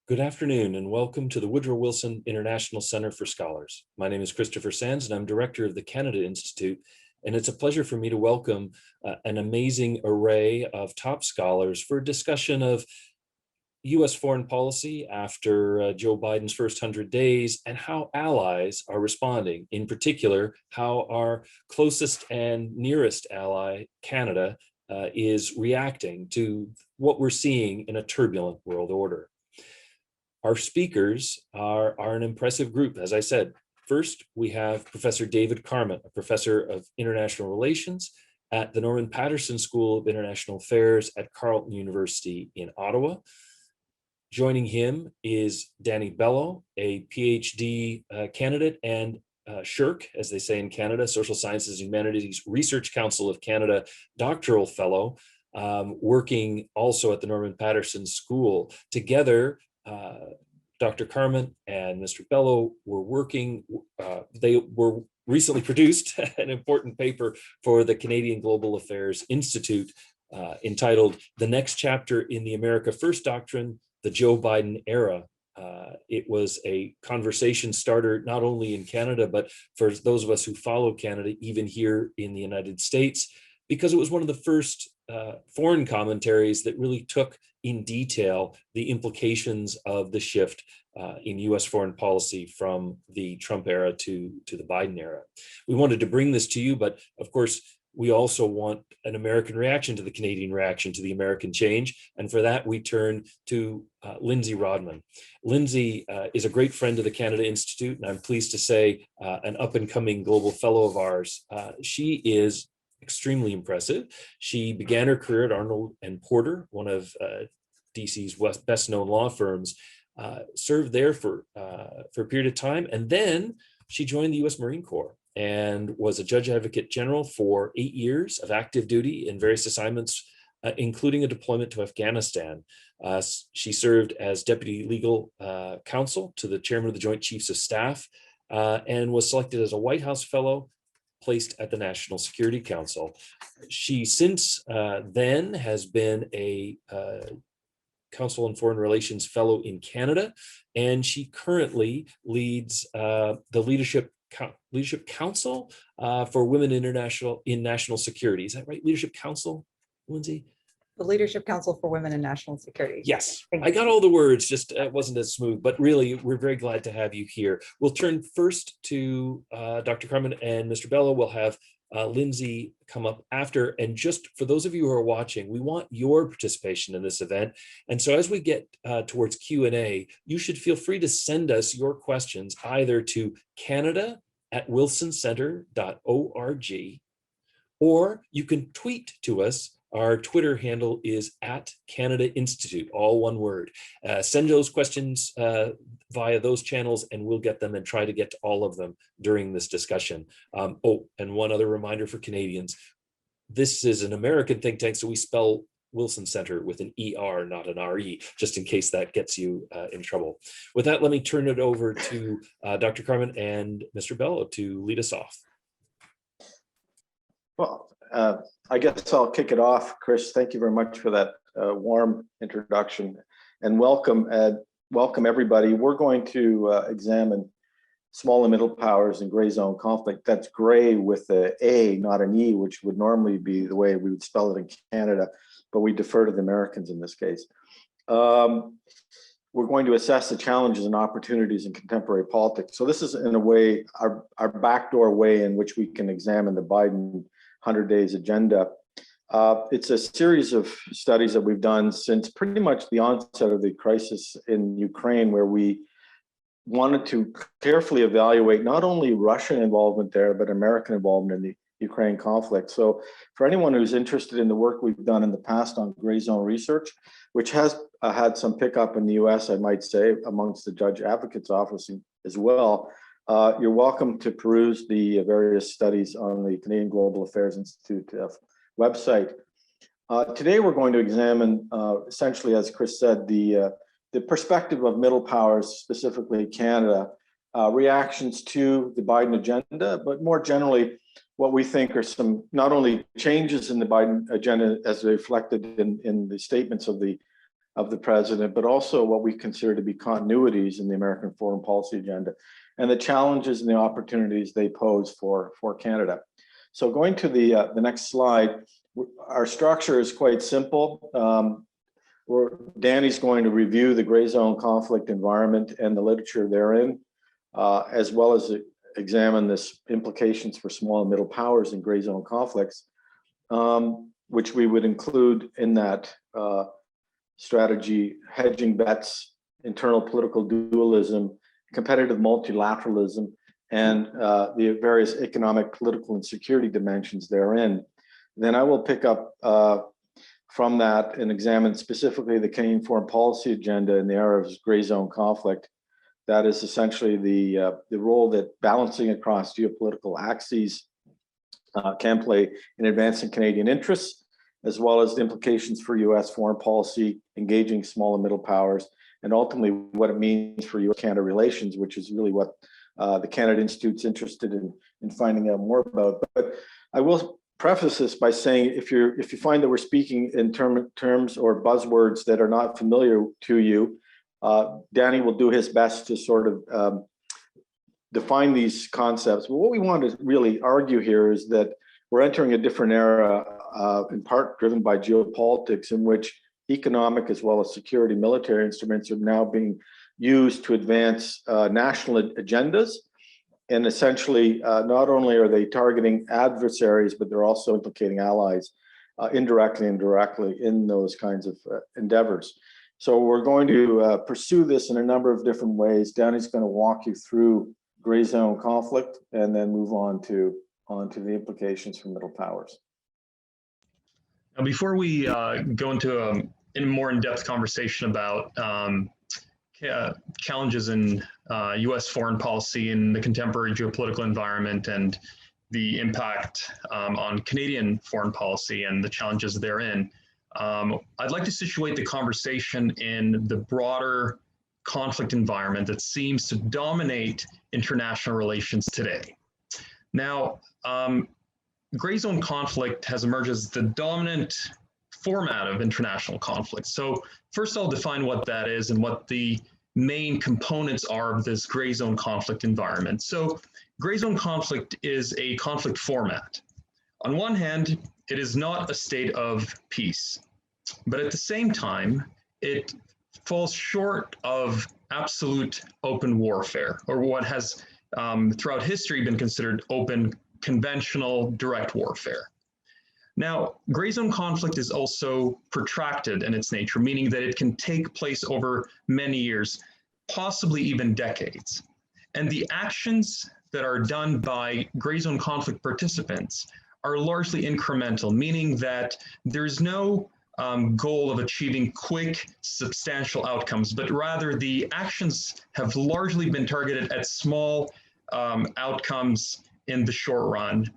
Good afternoon and welcome to the Woodrow Wilson International Center for Scholars. My name is Christopher Sands and I'm director of the Canada Institute. And it's a pleasure for me to welcome an amazing array of top scholars for a discussion of U.S. foreign policy after Joe Biden's first 100 days and how allies are responding. In particular, how our closest and nearest ally, Canada, is reacting to what we're seeing in a turbulent world order. Our speakers are an impressive group, as I said. First, we have Professor David Carman, a professor of international relations at the Norman Paterson School of International Affairs at Carleton University in Ottawa. Joining him is Danny Bello, a PhD candidate and SSHRC, as they say in Canada, Social Sciences and Humanities Research Council of Canada doctoral fellow, working also at the Norman Paterson School. Together, Dr. Carman and Mr. Bello were working, they were recently produced an important paper for the Canadian Global Affairs Institute entitled The Next Chapter in the America First Doctrine, the Joe Biden Era. It was a conversation starter, not only in Canada, but for those of us who follow Canada, even here in the United States, because it was one of the first foreign commentaries that really took in detail the implications of the shift in US foreign policy from the Trump era to the Biden era. We wanted to bring this to you, but of course, we also want an American reaction to the Canadian reaction to the American change. And for that, we turn to Lindsay Rodman. Lindsay is a great friend of the Canada Institute, and I'm pleased to say an up-and-coming global fellow of ours. She is extremely impressive. She began her career at Arnold and Porter, one of DC's best-known law firms, served there for a period of time, and then she joined the U.S. Marine Corps and was a judge advocate general for 8 years of active duty in various assignments, including a deployment to Afghanistan. She served as deputy legal counsel to the chairman of the Joint Chiefs of Staff and was selected as a White House fellow placed at the National Security Council. She since then has been a Council on Foreign Relations Fellow in Canada, and she currently leads the Leadership Council for Women in National Security. Is that right? Leadership Council, Lindsay? The Leadership Council for Women in National Security. Yes, I got all the words, just it wasn't as smooth, but really, we're very glad to have you here. We'll turn first to Dr. Carman and Mr. Bello. We'll have Lindsay come up after. And just for those of you who are watching, we want your participation in this event. And so as we get towards Q&A, you should feel free to send us your questions either to canada@wilsoncenter.org, or you can tweet to us. Our Twitter handle is @Canada Institute, all one word. Send those questions via those channels and we'll get them and try to get to all of them during this discussion. Oh, and one other reminder for Canadians, this is an American think tank, so we spell Wilson Center with an ER, not an RE, just in case that gets you in trouble. With that, let me turn it over to Dr. Carman and Mr. Bello to lead us off. Well, I guess I'll kick it off, Chris. Thank you very much for that warm introduction, and welcome everybody. We're going to examine small and middle powers and gray zone conflict. That's gray with a A, not an E, which would normally be the way we would spell it in Canada, but we defer to the Americans in this case. We're going to assess the challenges and opportunities in contemporary politics. So this is, in a way, our backdoor way in which we can examine the Biden 100 days agenda. It's a series of studies that we've done since pretty much the onset of the crisis in Ukraine, where we wanted to carefully evaluate not only Russian involvement there, but American involvement in the Ukraine conflict. So for anyone who's interested in the work we've done in the past on gray zone research, which has had some pickup in the US, I might say, amongst the Judge Advocate's Office as well, you're welcome to peruse the various studies on the Canadian Global Affairs Institute website. Today, we're going to examine, essentially, as Chris said, the perspective of middle powers, specifically Canada, reactions to the Biden agenda, but more generally, what we think are some not only changes in the Biden agenda as reflected in the statements of the of the president, but also what we consider to be continuities in the American foreign policy agenda, and the challenges and the opportunities they pose for Canada. So going to the next slide, our structure is quite simple. Danny's going to review the gray zone conflict environment and the literature therein, as well as examine this implications for small and middle powers in gray zone conflicts, which we would include in that strategy: hedging bets, internal political dualism, competitive multilateralism, and the various economic, political, and security dimensions therein. Then I will pick up from that and examine specifically the Canadian foreign policy agenda in the era of gray zone conflict. That is essentially the role that balancing across geopolitical axes can play in advancing Canadian interests, as well as the implications for U.S. foreign policy, engaging small and middle powers, and ultimately what it means for U.S.-Canada relations, which is really what the Canada Institute's interested in finding out more about. But I will preface this by saying, if you find that we're speaking in terms or buzzwords that are not familiar to you, Danny will do his best to sort of define these concepts. But what we want to really argue here is that we're entering a different era, in part driven by geopolitics, in which economic as well as security military instruments are now being used to advance national agendas. And essentially, not only are they targeting adversaries, but they're also implicating allies indirectly and directly in those kinds of endeavors. So we're going to pursue this in a number of different ways. Danny's going to walk you through gray zone conflict and then move on to the implications for middle powers. Now, before we go into a more in-depth conversation about challenges in U.S. foreign policy in the contemporary geopolitical environment and the impact on Canadian foreign policy and the challenges therein, I'd like to situate the conversation in the broader conflict environment that seems to dominate international relations today. Now, gray zone conflict has emerged as the dominant format of international conflict. So first I'll define what that is and what the main components are of this gray zone conflict environment. So gray zone conflict is a conflict format. On one hand, it is not a state of peace, but at the same time, it falls short of absolute open warfare, or what has throughout history been considered open, conventional, direct warfare. Now, gray zone conflict is also protracted in its nature, meaning that it can take place over many years, possibly even decades. And the actions that are done by gray zone conflict participants are largely incremental, meaning that there's no goal of achieving quick, substantial outcomes, but rather the actions have largely been targeted at small outcomes in the short run.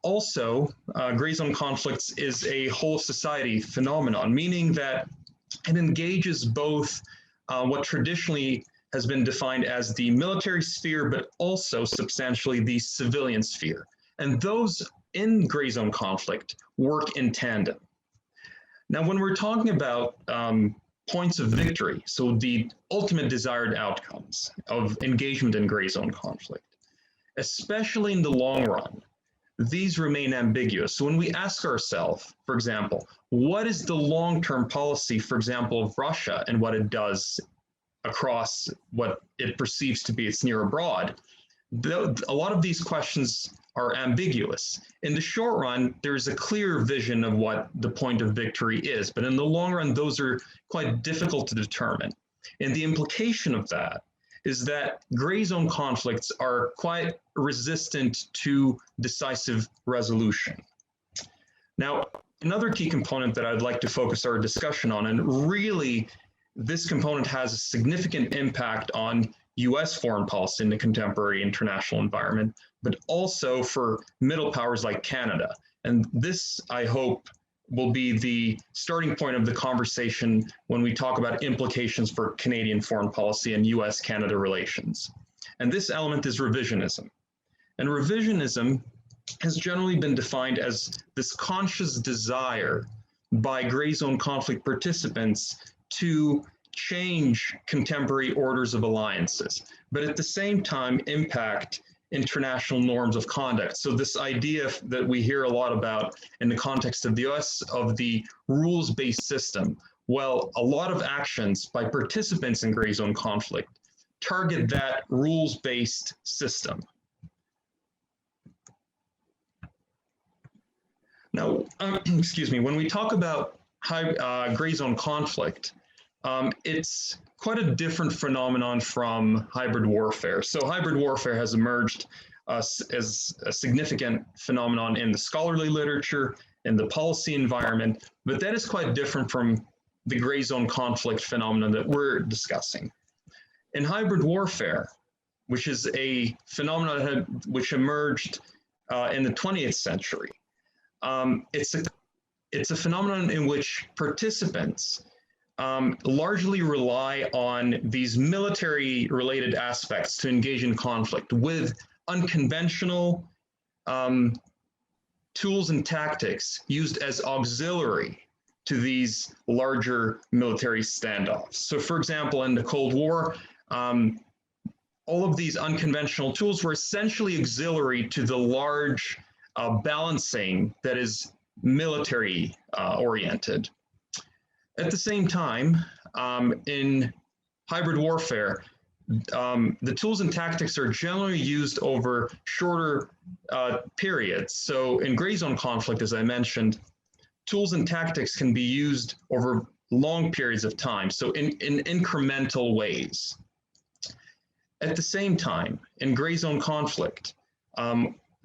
Also, gray zone conflicts is a whole society phenomenon, meaning that it engages both what traditionally has been defined as the military sphere, but also substantially the civilian sphere. And those in gray zone conflict work in tandem. Now, when we're talking about points of victory, so the ultimate desired outcomes of engagement in gray zone conflict, especially in the long run, these remain ambiguous. So when we ask ourselves, for example, what is the long-term policy, for example, of Russia and what it does across what it perceives to be its near abroad, a lot of these questions are ambiguous. In the short run, there's a clear vision of what the point of victory is, but in the long run, those are quite difficult to determine. And the implication of that is that gray zone conflicts are quite resistant to decisive resolution. Now, another key component that I'd like to focus our discussion on, and really this component has a significant impact on US foreign policy in the contemporary international environment, but also for middle powers like Canada. And this, I hope, will be the starting point of the conversation when we talk about implications for Canadian foreign policy and US-Canada relations. And this element is revisionism. And revisionism has generally been defined as this conscious desire by gray zone conflict participants to change contemporary orders of alliances, but at the same time impact international norms of conduct. So this idea that we hear a lot about in the context of the US of the rules-based system, well, a lot of actions by participants in gray zone conflict target that rules-based system. Now, excuse me, when we talk about gray zone conflict, it's quite a different phenomenon from hybrid warfare. So hybrid warfare has emerged as a significant phenomenon in the scholarly literature, in the policy environment, but that is quite different from the gray zone conflict phenomenon that we're discussing. In hybrid warfare, which is a phenomenon which emerged in the 20th century, it's a phenomenon in which participants largely rely on these military-related aspects to engage in conflict with unconventional tools and tactics used as auxiliary to these larger military standoffs. So for example, in the Cold War, all of these unconventional tools were essentially auxiliary to the large balancing that is military oriented. At the same time, in hybrid warfare, the tools and tactics are generally used over shorter periods. So in gray zone conflict, as I mentioned, tools and tactics can be used over long periods of time, so in incremental ways. At the same time, in gray zone conflict,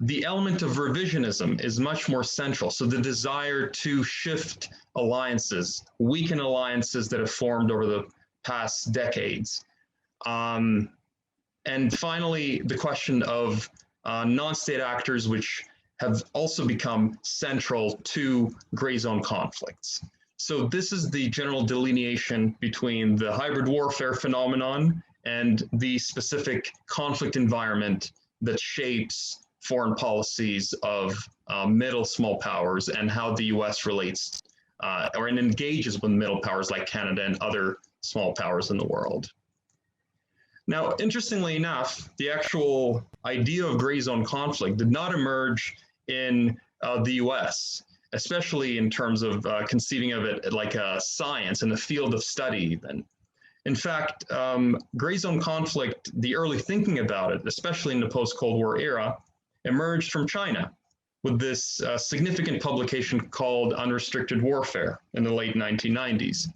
the element of revisionism is much more central. So the desire to shift alliances, weaken alliances that have formed over the past decades. And finally, the question of non-state actors, which have also become central to gray zone conflicts. So this is the general delineation between the hybrid warfare phenomenon and the specific conflict environment that shapes foreign policies of middle small powers and how the US relates or engages with middle powers like Canada and other small powers in the world. Now, interestingly enough, the actual idea of gray zone conflict did not emerge in the US, especially in terms of conceiving of it like a science and a field of study even. In fact, gray zone conflict, the early thinking about it, especially in the post-Cold War era, emerged from China with this significant publication called Unrestricted Warfare in the late 1990s.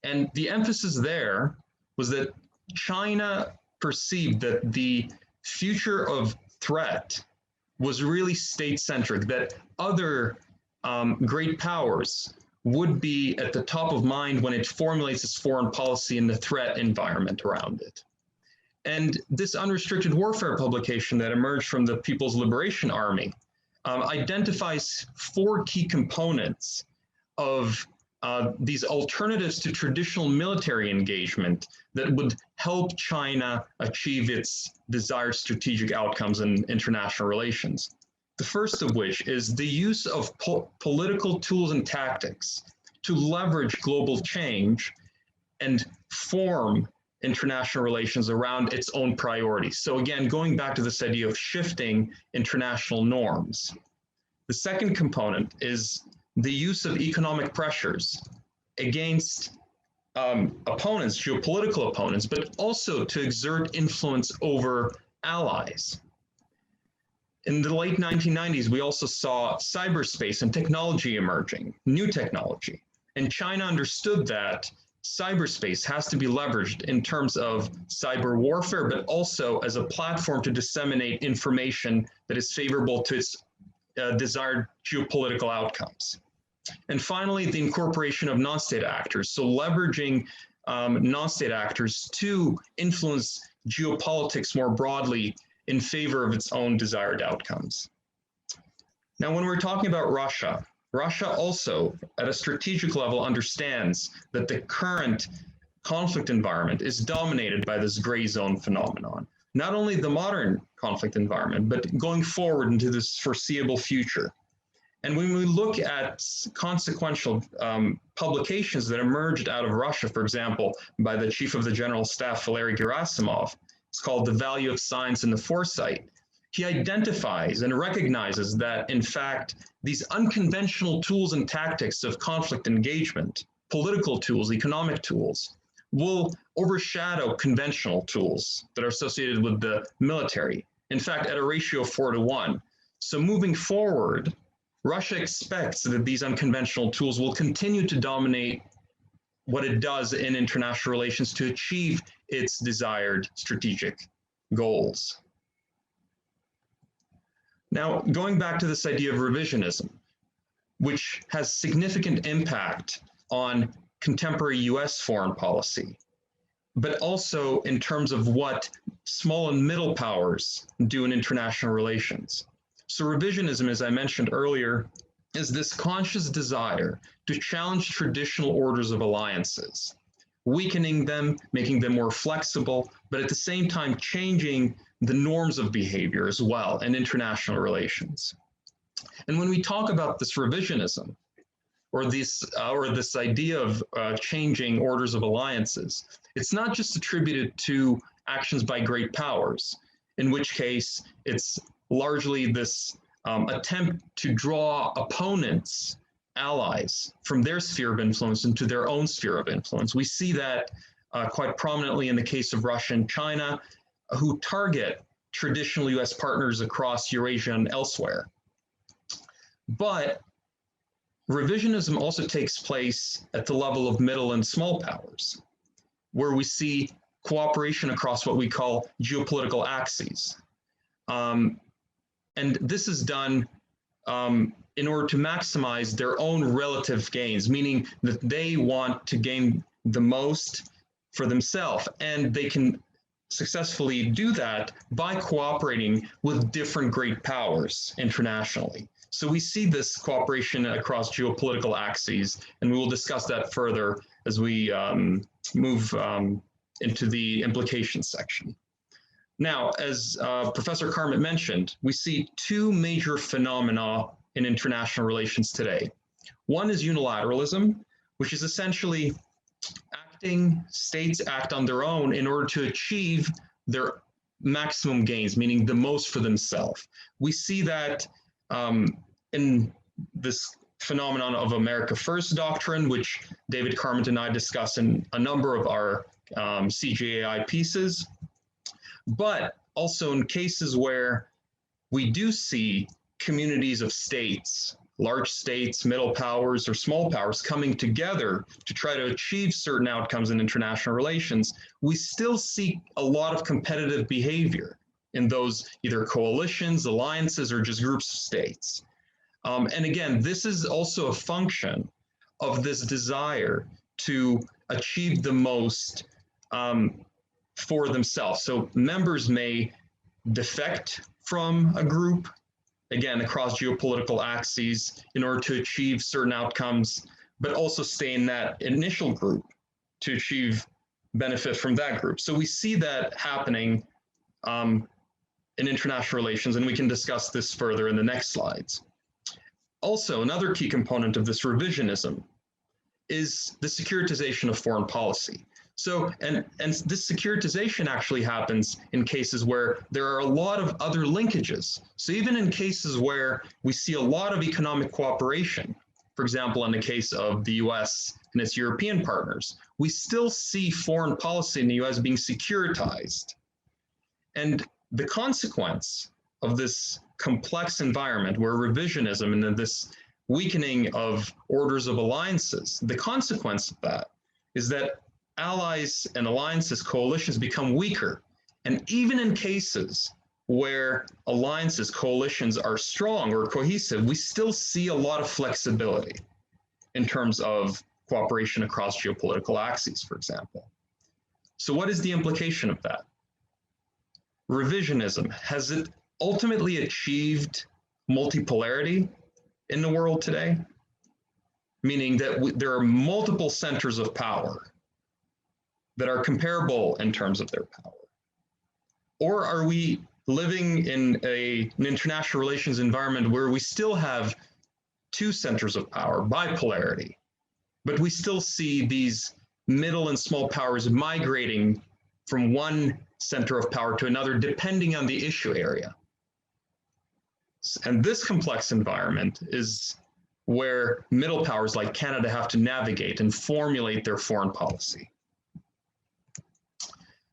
And the emphasis there was that China perceived that the future of threat was really state-centric, that other great powers would be at the top of mind when it formulates its foreign policy in the threat environment around it. And this unrestricted warfare publication that emerged from the People's Liberation Army identifies 4 key components of these alternatives to traditional military engagement that would help China achieve its desired strategic outcomes in international relations. The first of which is the use of political tools and tactics to leverage global change and form international relations around its own priorities. So again, going back to this idea of shifting international norms. The second component is the use of economic pressures against opponents, geopolitical opponents, but also to exert influence over allies. In the late 1990s, we also saw cyberspace and technology emerging, new technology. And China understood that cyberspace has to be leveraged in terms of cyber warfare, but also as a platform to disseminate information that is favorable to its desired geopolitical outcomes. And finally, the incorporation of non-state actors. So leveraging non-state actors to influence geopolitics more broadly in favor of its own desired outcomes. Now, when we're talking about Russia, Russia also, at a strategic level, understands that the current conflict environment is dominated by this gray zone phenomenon. Not only the modern conflict environment, but going forward into this foreseeable future. And when we look at consequential publications that emerged out of Russia, for example, by the Chief of the General Staff, Valery Gerasimov, it's called The Value of Science and the Foresight. He identifies and recognizes that, in fact, these unconventional tools and tactics of conflict engagement, political tools, economic tools, will overshadow conventional tools that are associated with the military. In fact, at a ratio of 4-to-1. So moving forward, Russia expects that these unconventional tools will continue to dominate what it does in international relations to achieve its desired strategic goals. Now, going back to this idea of revisionism, which has significant impact on contemporary US foreign policy, but also in terms of what small and middle powers do in international relations. So revisionism, as I mentioned earlier, is this conscious desire to challenge traditional orders of alliances, weakening them, making them more flexible, but at the same time changing the norms of behavior as well in international relations. And when we talk about this revisionism, or this idea of changing orders of alliances, it's not just attributed to actions by great powers, in which case it's largely this attempt to draw opponents, allies, from their sphere of influence into their own sphere of influence. We see that quite prominently in the case of Russia and China, who target traditional US partners across Eurasia and elsewhere. But revisionism also takes place at the level of middle and small powers, where we see cooperation across what we call geopolitical axes. And this is done in order to maximize their own relative gains, meaning that they want to gain the most for themselves, and they can successfully do that by cooperating with different great powers internationally. So we see this cooperation across geopolitical axes, and we will discuss that further as we move into the implications section. Now, as Professor Carmet mentioned, we see two major phenomena in international relations today. One is unilateralism, which is essentially states act on their own in order to achieve their maximum gains, meaning the most for themselves. We see that in this phenomenon of America First doctrine, which David Carmet and I discuss in a number of our CGAI pieces, but also in cases where we do see communities of states, large states, middle powers, or small powers coming together to try to achieve certain outcomes in international relations, we still see a lot of competitive behavior in those either coalitions, alliances, or just groups of states. And again, this is also a function of this desire to achieve the most for themselves. So members may defect from a group, again, across geopolitical axes in order to achieve certain outcomes, but also stay in that initial group to achieve benefit from that group. So we see that happening in international relations, and we can discuss this further in the next slides. Also, another key component of this revisionism is the securitization of foreign policy. So, and this securitization actually happens in cases where there are a lot of other linkages. So even in cases where we see a lot of economic cooperation, for example, in the case of the US and its European partners, we still see foreign policy in the US being securitized. And the consequence of this complex environment where revisionism and this weakening of orders of alliances, the consequence of that is that allies and alliances, coalitions become weaker. And even in cases where alliances, coalitions are strong or cohesive, we still see a lot of flexibility in terms of cooperation across geopolitical axes, for example. So what is the implication of that? Revisionism, has it ultimately achieved multipolarity in the world today? Meaning that there are multiple centers of power that are comparable in terms of their power? Or are we living in an international relations environment where we still have two centers of power, bipolarity. But we still see these middle and small powers migrating from one center of power to another, depending on the issue area. And this complex environment is where middle powers like Canada have to navigate and formulate their foreign policy.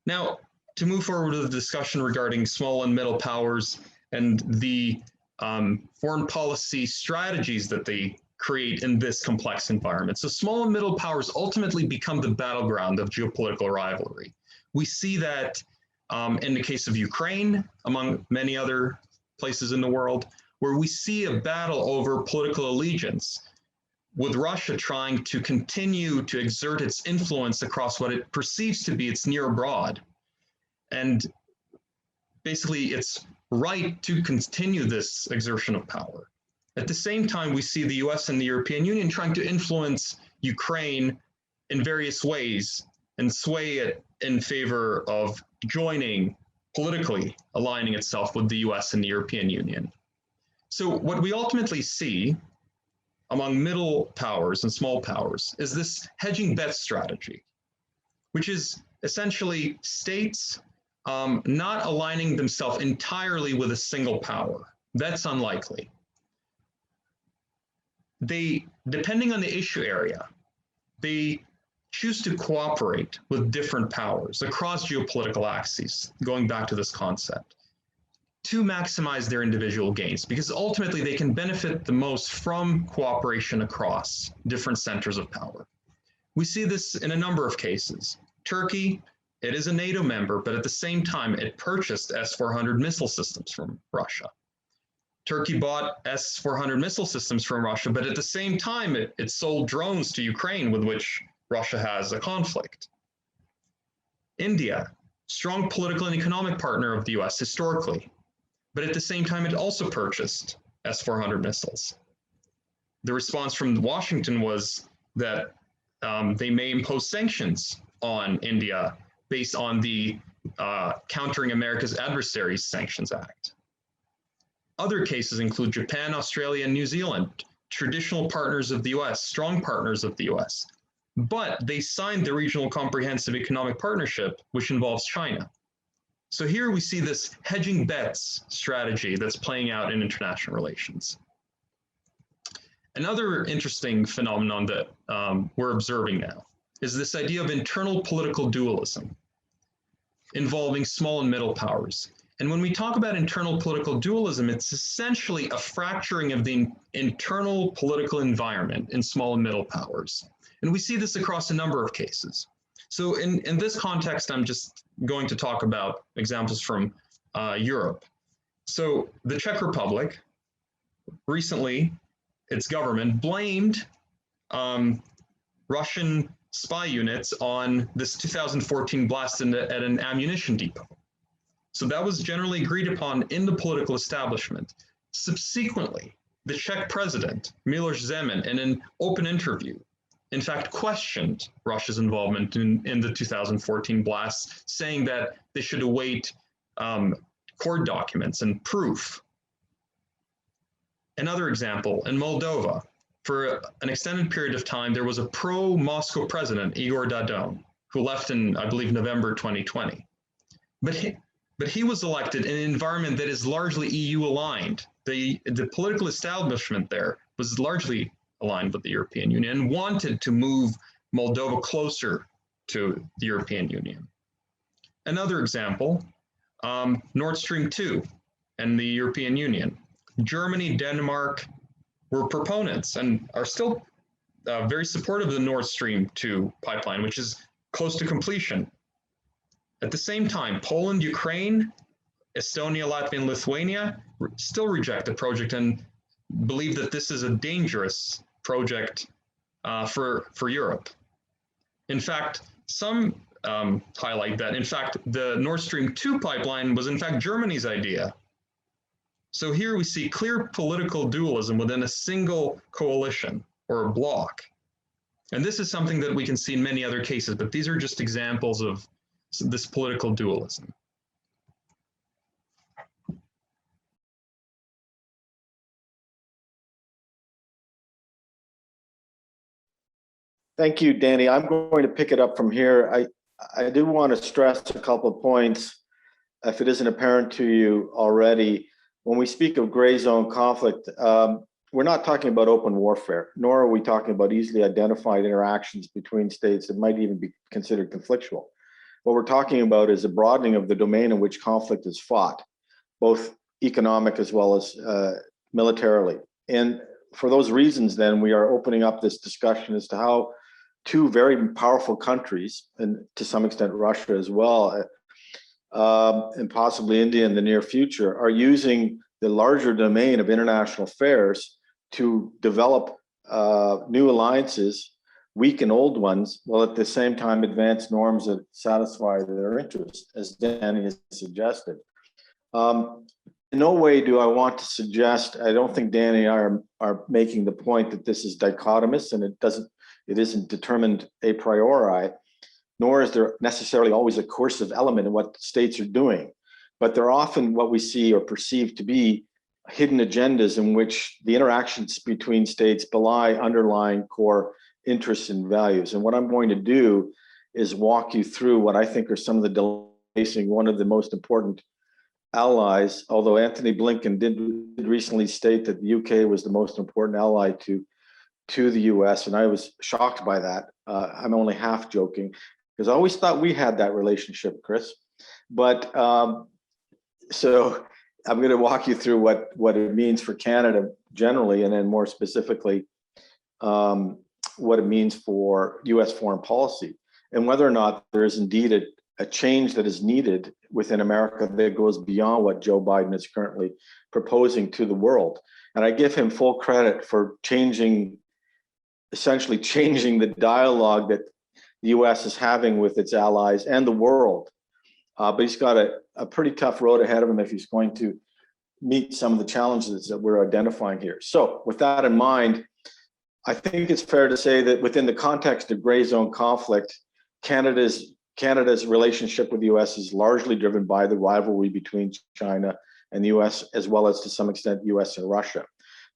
Now, to move forward with the discussion regarding small and middle powers and the foreign policy strategies that they create in this complex environment. So small and middle powers ultimately become the battleground of geopolitical rivalry. We see that in the case of Ukraine, among many other places in the world, where we see a battle over political allegiance, with Russia trying to continue to exert its influence across what it perceives to be its near abroad. And basically its right to continue this exertion of power. At the same time, we see the US and the European Union trying to influence Ukraine in various ways and sway it in favor of joining, politically aligning itself with the US and the European Union. So what we ultimately see among middle powers and small powers is this hedging bet strategy, which is essentially states not aligning themselves entirely with a single power. That's unlikely. They, depending on the issue area, they choose to cooperate with different powers across geopolitical axes, going back to this concept, to maximize their individual gains, because ultimately they can benefit the most from cooperation across different centers of power. We see this in a number of cases. Turkey, it is a NATO member, but at the same time, it purchased S-400 missile systems from Russia. Turkey bought S-400 missile systems from Russia, but at the same time, it sold drones to Ukraine, with which Russia has a conflict. India, strong political and economic partner of the US historically, but at the same time, it also purchased S-400 missiles. The response from Washington was that they may impose sanctions on India based on the Countering America's Adversaries Sanctions Act. Other cases include Japan, Australia, and New Zealand, traditional partners of the US, strong partners of the US, but they signed the Regional Comprehensive Economic Partnership, which involves China. So here we see this hedging bets strategy that's playing out in international relations. Another interesting phenomenon that we're observing now is this idea of internal political dualism involving small and middle powers. And when we talk about internal political dualism, it's essentially a fracturing of the internal political environment in small and middle powers. And we see this across a number of cases. So in this context, I'm just going to talk about examples from Europe. So the Czech Republic, recently, its government blamed Russian spy units on this 2014 blast at an ammunition depot. So that was generally agreed upon in the political establishment. Subsequently, the Czech president, Miloš Zeman, in an open interview, in fact, questioned Russia's involvement in the 2014 blasts, saying that they should await court documents and proof. Another example, in Moldova, for an extended period of time, there was a pro-Moscow president, Igor Dodon, who left in, I believe, November 2020. But he was elected in an environment that is largely EU aligned. The political establishment there was largely aligned with the European Union and wanted to move Moldova closer to the European Union. Another example, Nord Stream 2 and the European Union. Germany, Denmark were proponents and are still very supportive of the Nord Stream 2 pipeline, which is close to completion. At the same time, Poland, Ukraine, Estonia, Latvia, and Lithuania still reject the project and believe that this is a dangerous project for Europe. In fact, some highlight that, in fact, the Nord Stream 2 pipeline was in fact Germany's idea. So here we see clear political dualism within a single coalition or bloc. And this is something that we can see in many other cases, but these are just examples of this political dualism. Thank you, Danny. I'm going to pick it up from here. I do want to stress a couple of points, if it isn't apparent to you already. When we speak of gray zone conflict, we're not talking about open warfare, nor are we talking about easily identified interactions between states that might even be considered conflictual. What we're talking about is a broadening of the domain in which conflict is fought, both economic as well as militarily. And for those reasons, then, we are opening up this discussion as to how two very powerful countries, and to some extent Russia as well, and possibly India in the near future, are using the larger domain of international affairs to develop new alliances, weaken old ones, while at the same time advance norms that satisfy their interests, as Danny has suggested. In no way do I want to suggest, I don't think Danny and I are making the point that this is dichotomous and it isn't determined a priori, nor is there necessarily always a coercive element in what states are doing. But they're often what we see or perceive to be hidden agendas in which the interactions between states belie underlying core interests and values. And what I'm going to do is walk you through what I think are some of the delays facing one of the most important allies, although Anthony Blinken did recently state that the UK was the most important ally to the US, and I was shocked by that. I'm only half joking, because I always thought we had that relationship, Chris. But so I'm going to walk you through what it means for Canada generally, and then more specifically, what it means for US foreign policy, and whether or not there is indeed a change that is needed within America that goes beyond what Joe Biden is currently proposing to the world. And I give him full credit for essentially changing the dialogue that the US is having with its allies and the world. But he's got a pretty tough road ahead of him if he's going to meet some of the challenges that we're identifying here. So with that in mind, I think it's fair to say that within the context of gray zone conflict, Canada's relationship with the US is largely driven by the rivalry between China and the US, as well as to some extent US and Russia.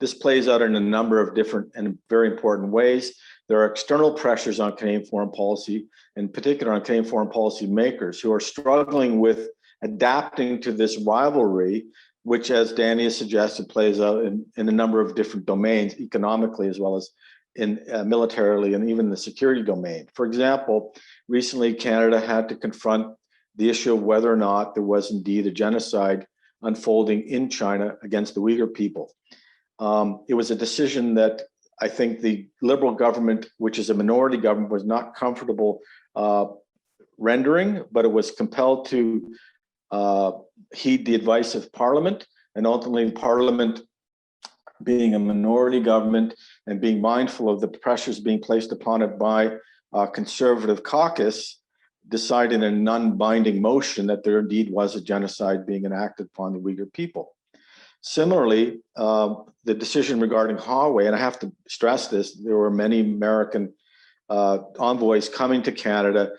This plays out in a number of different and very important ways. There are external pressures on Canadian foreign policy, in particular on Canadian foreign policy makers, who are struggling with adapting to this rivalry, which, as Danny has suggested, plays out in a number of different domains, economically as well as in militarily and even the security domain. For example, recently Canada had to confront the issue of whether or not there was indeed a genocide unfolding in China against the Uyghur people. It was a decision that I think the Liberal government, which is a minority government, was not comfortable rendering, but it was compelled to heed the advice of Parliament, and ultimately Parliament, being a minority government and being mindful of the pressures being placed upon it by a Conservative caucus, decided in a non-binding motion that there indeed was a genocide being enacted upon the Uyghur people. Similarly, the decision regarding Huawei, and I have to stress this, there were many American envoys coming to Canada,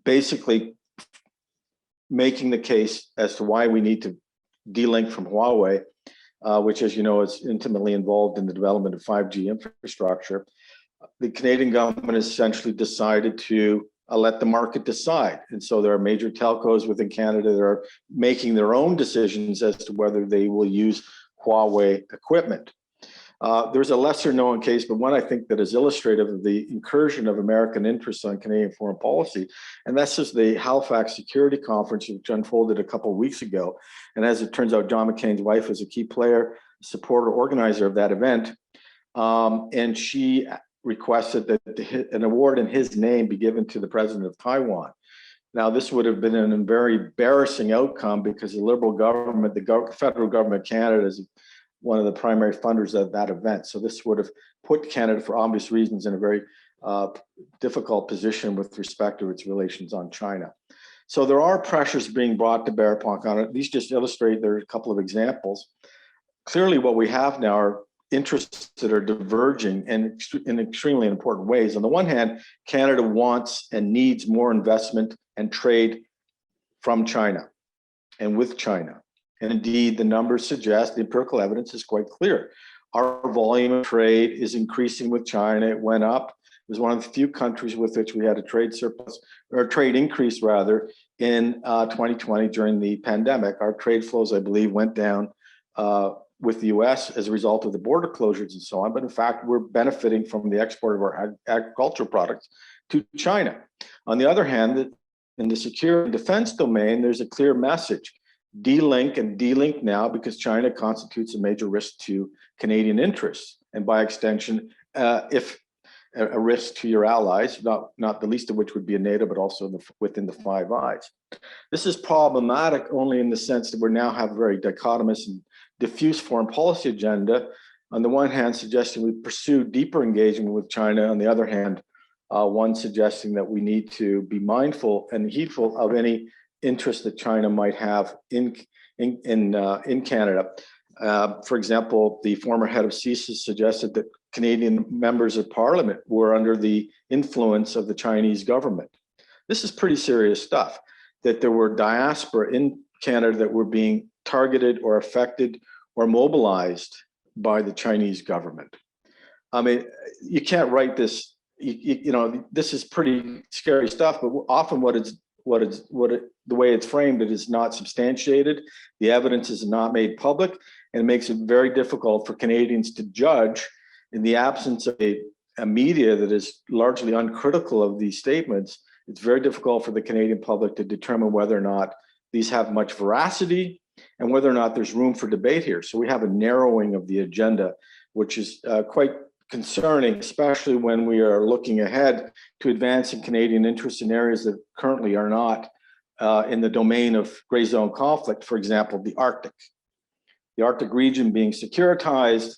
basically making the case as to why we need to de-link from Huawei, which, as you know, is intimately involved in the development of 5G infrastructure. The Canadian government has essentially decided to let the market decide. And so there are major telcos within Canada that are making their own decisions as to whether they will use Huawei equipment. There's a lesser known case, but one I think that is illustrative of the incursion of American interests on Canadian foreign policy. And that's just the Halifax Security Conference, which unfolded a couple of weeks ago. And as it turns out, John McCain's wife is a key player, supporter, organizer of that event. And she requested that an award in his name be given to the president of Taiwan. Now, this would have been a very embarrassing outcome because the Liberal government, the federal government of Canada, is one of the primary funders of that event. So this would have put Canada, for obvious reasons, in a very difficult position with respect to its relations on China. So there are pressures being brought to bear upon Canada. These just illustrate, there are a couple of examples. Clearly, what we have now are interests that are diverging in extremely important ways. On the one hand, Canada wants and needs more investment and trade from China and with China. And indeed, the numbers suggest, the empirical evidence is quite clear. Our volume of trade is increasing with China. It went up. was one of the few countries with which we had a trade surplus, or a trade increase rather, in 2020 during the pandemic. Our trade flows, I believe, went down with the U.S. as a result of the border closures and so on. But in fact, we're benefiting from the export of our agricultural products to China. On the other hand, in the security and defense domain, there's a clear message. De-link and de-link now, because China constitutes a major risk to Canadian interests, and by extension, if a risk to your allies, not the least of which would be a NATO, but also within the Five Eyes. This is problematic only in the sense that we now have a very dichotomous and diffuse foreign policy agenda. On the one hand, suggesting we pursue deeper engagement with China. On the other hand, one suggesting that we need to be mindful and heedful of any interest that China might have in Canada. For example, the former head of CSIS suggested that Canadian members of parliament were under the influence of the Chinese government. This is pretty serious stuff, that there were diaspora in Canada that were being targeted or affected or mobilized by the Chinese government. I mean, you can't write this, you know, this is pretty scary stuff, but often the way it's framed, it is not substantiated. The evidence is not made public, and it makes it very difficult for Canadians to judge in the absence of a media that is largely uncritical of these statements. It's very difficult for the Canadian public to determine whether or not these have much veracity and whether or not there's room for debate here. So we have a narrowing of the agenda, which is quite concerning, especially when we are looking ahead to advancing Canadian interests in areas that currently are not in the domain of gray zone conflict. For example, the Arctic region being securitized,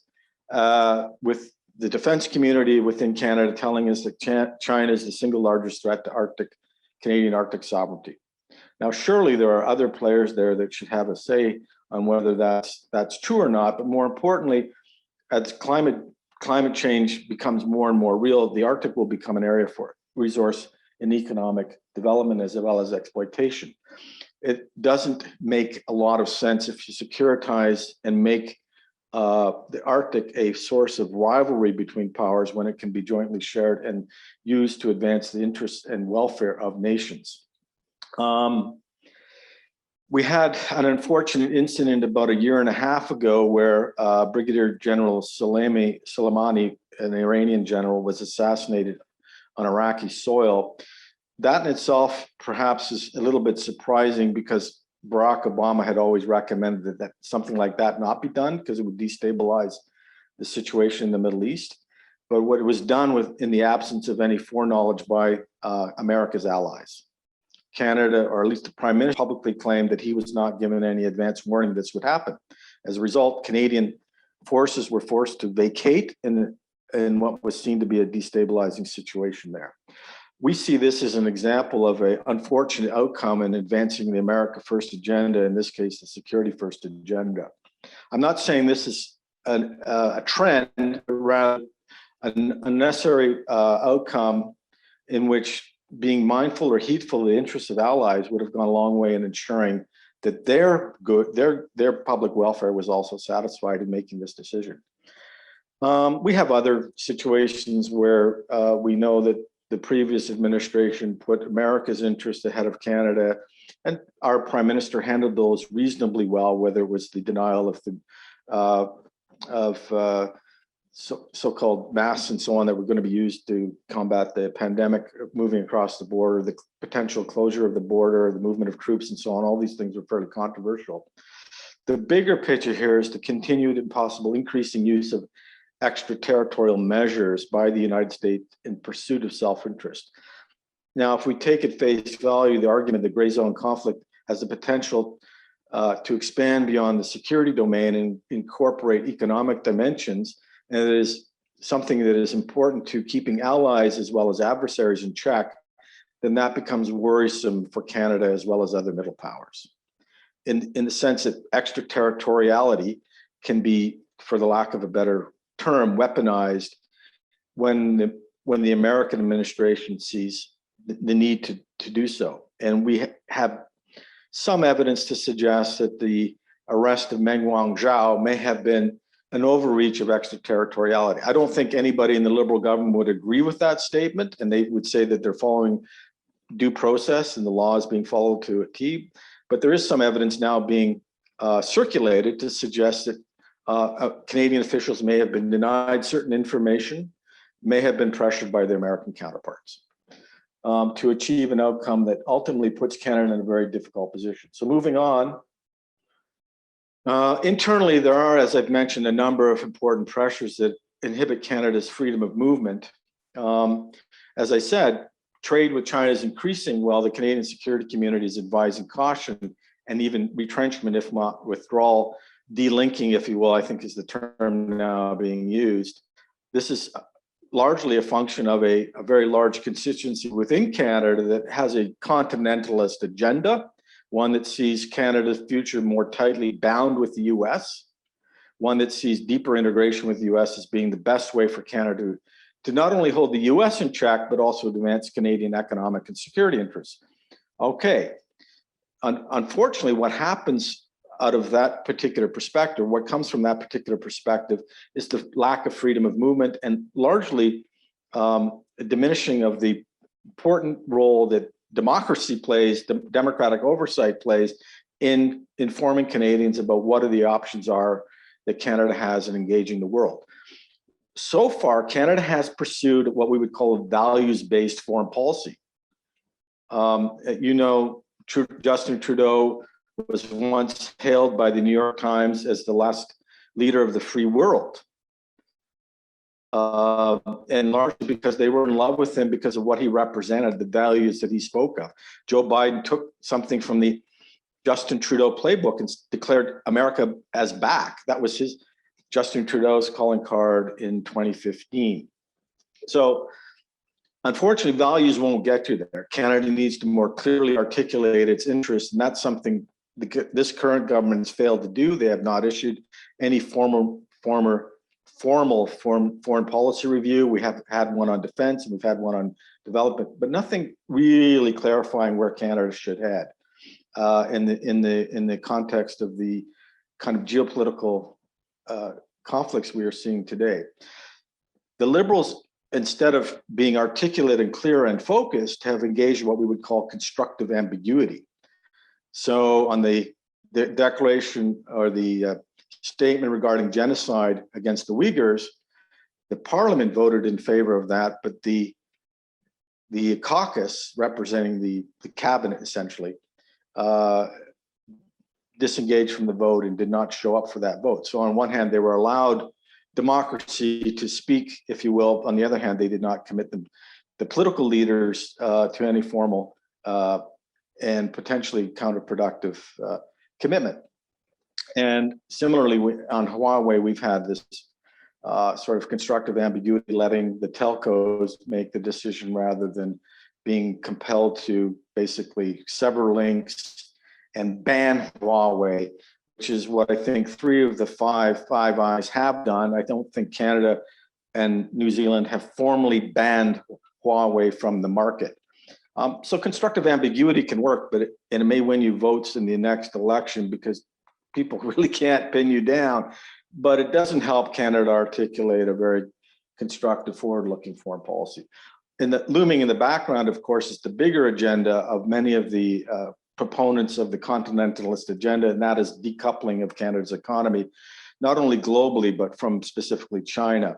with the defense community within Canada telling us that China is the single largest threat to Canadian Arctic sovereignty. Now, surely there are other players there that should have a say on whether that's true or not. But more importantly, as climate change becomes more and more real, the Arctic will become an area for resource and economic development as well as exploitation. It doesn't make a lot of sense if you securitize and make the Arctic a source of rivalry between powers when it can be jointly shared and used to advance the interests and welfare of nations. We had an unfortunate incident about a year and a half ago where Brigadier General Soleimani, an Iranian general, was assassinated on Iraqi soil. That in itself perhaps is a little bit surprising, because Barack Obama had always recommended that something like that not be done because it would destabilize the situation in the Middle East. But what was done in the absence of any foreknowledge by America's allies. Canada, or at least the Prime Minister, publicly claimed that he was not given any advance warning this would happen. As a result, Canadian forces were forced to vacate in what was seen to be a destabilizing situation there. We see this as an example of an unfortunate outcome in advancing the America First agenda, in this case, the Security First agenda. I'm not saying this is a trend, but rather an unnecessary outcome in which being mindful or heedful of the interests of allies would have gone a long way in ensuring that their public welfare was also satisfied in making this decision. We have other situations where we know that the previous administration put America's interest ahead of Canada, and our Prime Minister handled those reasonably well, whether it was the denial of so-called masks and so on that were going to be used to combat the pandemic moving across the border, the potential closure of the border, the movement of troops and so on. All these things were fairly controversial. The bigger picture here is the continued and possible increasing use of extraterritorial measures by the United States in pursuit of self-interest. Now, if we take at face value the argument that gray zone conflict has the potential to expand beyond the security domain and incorporate economic dimensions, and it is something that is important to keeping allies as well as adversaries in check, then that becomes worrisome for Canada as well as other middle powers. In the sense that extraterritoriality can be, for the lack of a better term, weaponized when the American administration sees the need to do so. And we have some evidence to suggest that the arrest of Meng Wanzhou may have been an overreach of extraterritoriality. I don't think anybody in the Liberal government would agree with that statement, and they would say that they're following due process and the law is being followed to a T. But there is some evidence now being circulated to suggest that Canadian officials may have been denied certain information, may have been pressured by their American counterparts to achieve an outcome that ultimately puts Canada in a very difficult position. So moving on, internally, there are, as I've mentioned, a number of important pressures that inhibit Canada's freedom of movement. As I said, trade with China is increasing while the Canadian security community is advising caution and even retrenchment, if not withdrawal, delinking, if you will, I think is the term now being used. This is largely a function of a very large constituency within Canada that has a continentalist agenda, one that sees Canada's future more tightly bound with the US, one that sees deeper integration with the US as being the best way for Canada to not only hold the US in check, but also advance Canadian economic and security interests. Okay, unfortunately, what happens out of that particular perspective, what comes from that particular perspective is the lack of freedom of movement and largely a diminishing of the important role that democracy plays, democratic oversight plays in informing Canadians about what are the options are that Canada has in engaging the world. So far, Canada has pursued what we would call a values-based foreign policy. Justin Trudeau was once hailed by the New York Times as the last leader of the free world. And largely because they were in love with him because of what he represented, the values that he spoke of. Joe Biden took something from the Justin Trudeau playbook and declared America as back. That was Justin Trudeau's calling card in 2015. So unfortunately, values won't get you there. Canada needs to more clearly articulate its interests, and that's something this current government has failed to do. They have not issued any formal foreign policy review. We have had one on defense and we've had one on development, but nothing really clarifying where Canada should head in the context of the kind of geopolitical conflicts we are seeing today. The Liberals, instead of being articulate and clear and focused, have engaged in what we would call constructive ambiguity. So on the declaration or the statement regarding genocide against the Uyghurs, the parliament voted in favor of that, but the caucus representing the cabinet essentially disengaged from the vote and did not show up for that vote. So on one hand, they were allowed democracy to speak, if you will. On the other hand, they did not commit the political leaders to any formal and potentially counterproductive commitment. And similarly, on Huawei, we've had this sort of constructive ambiguity, letting the telcos make the decision rather than being compelled to basically sever links and ban Huawei, which is what I think 3 of the Five Eyes have done. I don't think Canada and New Zealand have formally banned Huawei from the market. So constructive ambiguity can work, but it may win you votes in the next election because people really can't pin you down, but it doesn't help Canada articulate a very constructive forward-looking foreign policy. Looming in the background, of course, is the bigger agenda of many of the proponents of the continentalist agenda, and that is decoupling of Canada's economy, not only globally, but from specifically China.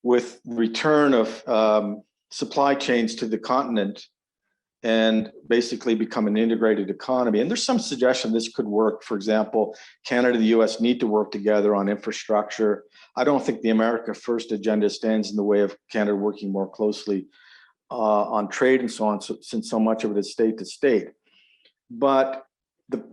With the return of supply chains to the continent and basically become an integrated economy. And there's some suggestion this could work. For example, Canada, the US need to work together on infrastructure. I don't think the America First agenda stands in the way of Canada working more closely on trade and so on, since so much of it is state to state. But the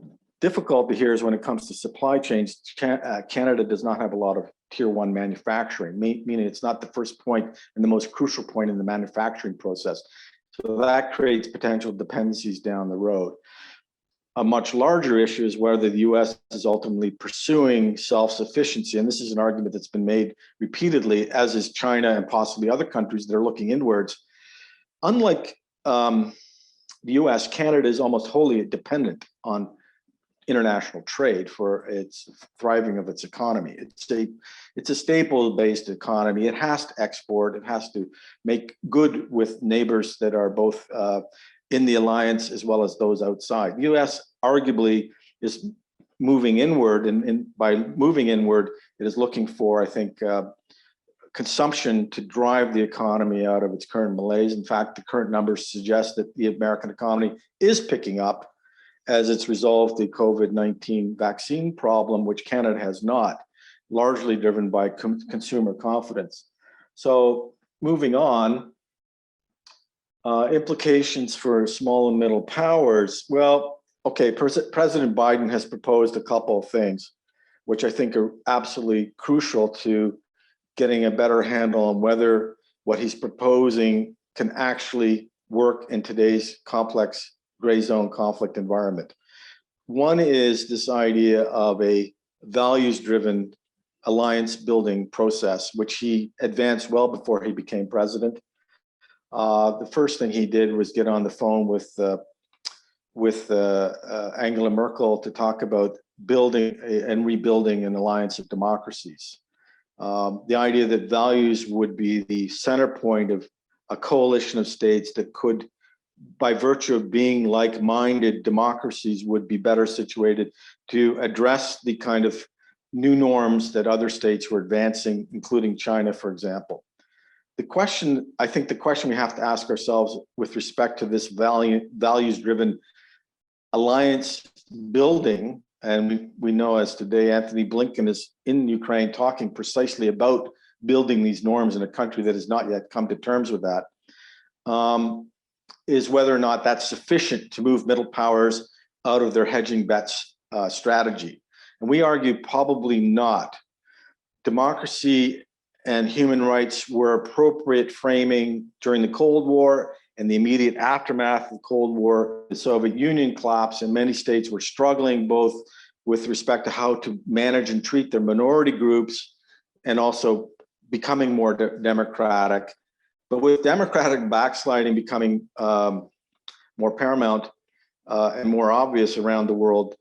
difficulty here is when it comes to supply chains, Canada does not have a lot of tier 1 manufacturing, meaning it's not the first point and the most crucial point in the manufacturing process. So that creates potential dependencies down the road. A much larger issue is whether the US is ultimately pursuing self-sufficiency. And this is an argument that's been made repeatedly, as is China and possibly other countries that are looking inwards. Unlike the US, Canada is almost wholly dependent on international trade, for its thriving of its economy. It's a staple-based economy. It has to export. It has to make good with neighbors that are both in the alliance as well as those outside. The U.S. arguably is moving inward, and by moving inward, it is looking for, I think, consumption to drive the economy out of its current malaise. In fact, the current numbers suggest that the American economy is picking up as it's resolved the COVID-19 vaccine problem, which Canada has not, largely driven by consumer confidence. So moving on, implications for small and middle powers. Well, okay, President Biden has proposed a couple of things, which I think are absolutely crucial to getting a better handle on whether what he's proposing can actually work in today's complex gray zone conflict environment. One is this idea of a values-driven alliance building process, which he advanced well before he became president. The first thing he did was get on the phone with Angela Merkel to talk about building and rebuilding an alliance of democracies. The idea that values would be the center point of a coalition of states that could, by virtue of being like-minded democracies, would be better situated to address the kind of new norms that other states were advancing, including China, for example. I think the question we have to ask ourselves with respect to this values-driven alliance building, and we know as today Anthony Blinken is in Ukraine talking precisely about building these norms in a country that has not yet come to terms with that, is whether or not that's sufficient to move middle powers out of their hedging bets strategy. And we argue probably not. Democracy and human rights were appropriate framing during the Cold War and the immediate aftermath of the Cold War. The Soviet Union collapsed, and many states were struggling both with respect to how to manage and treat their minority groups and also becoming more democratic. But with democratic backsliding becoming more paramount and more obvious around the world,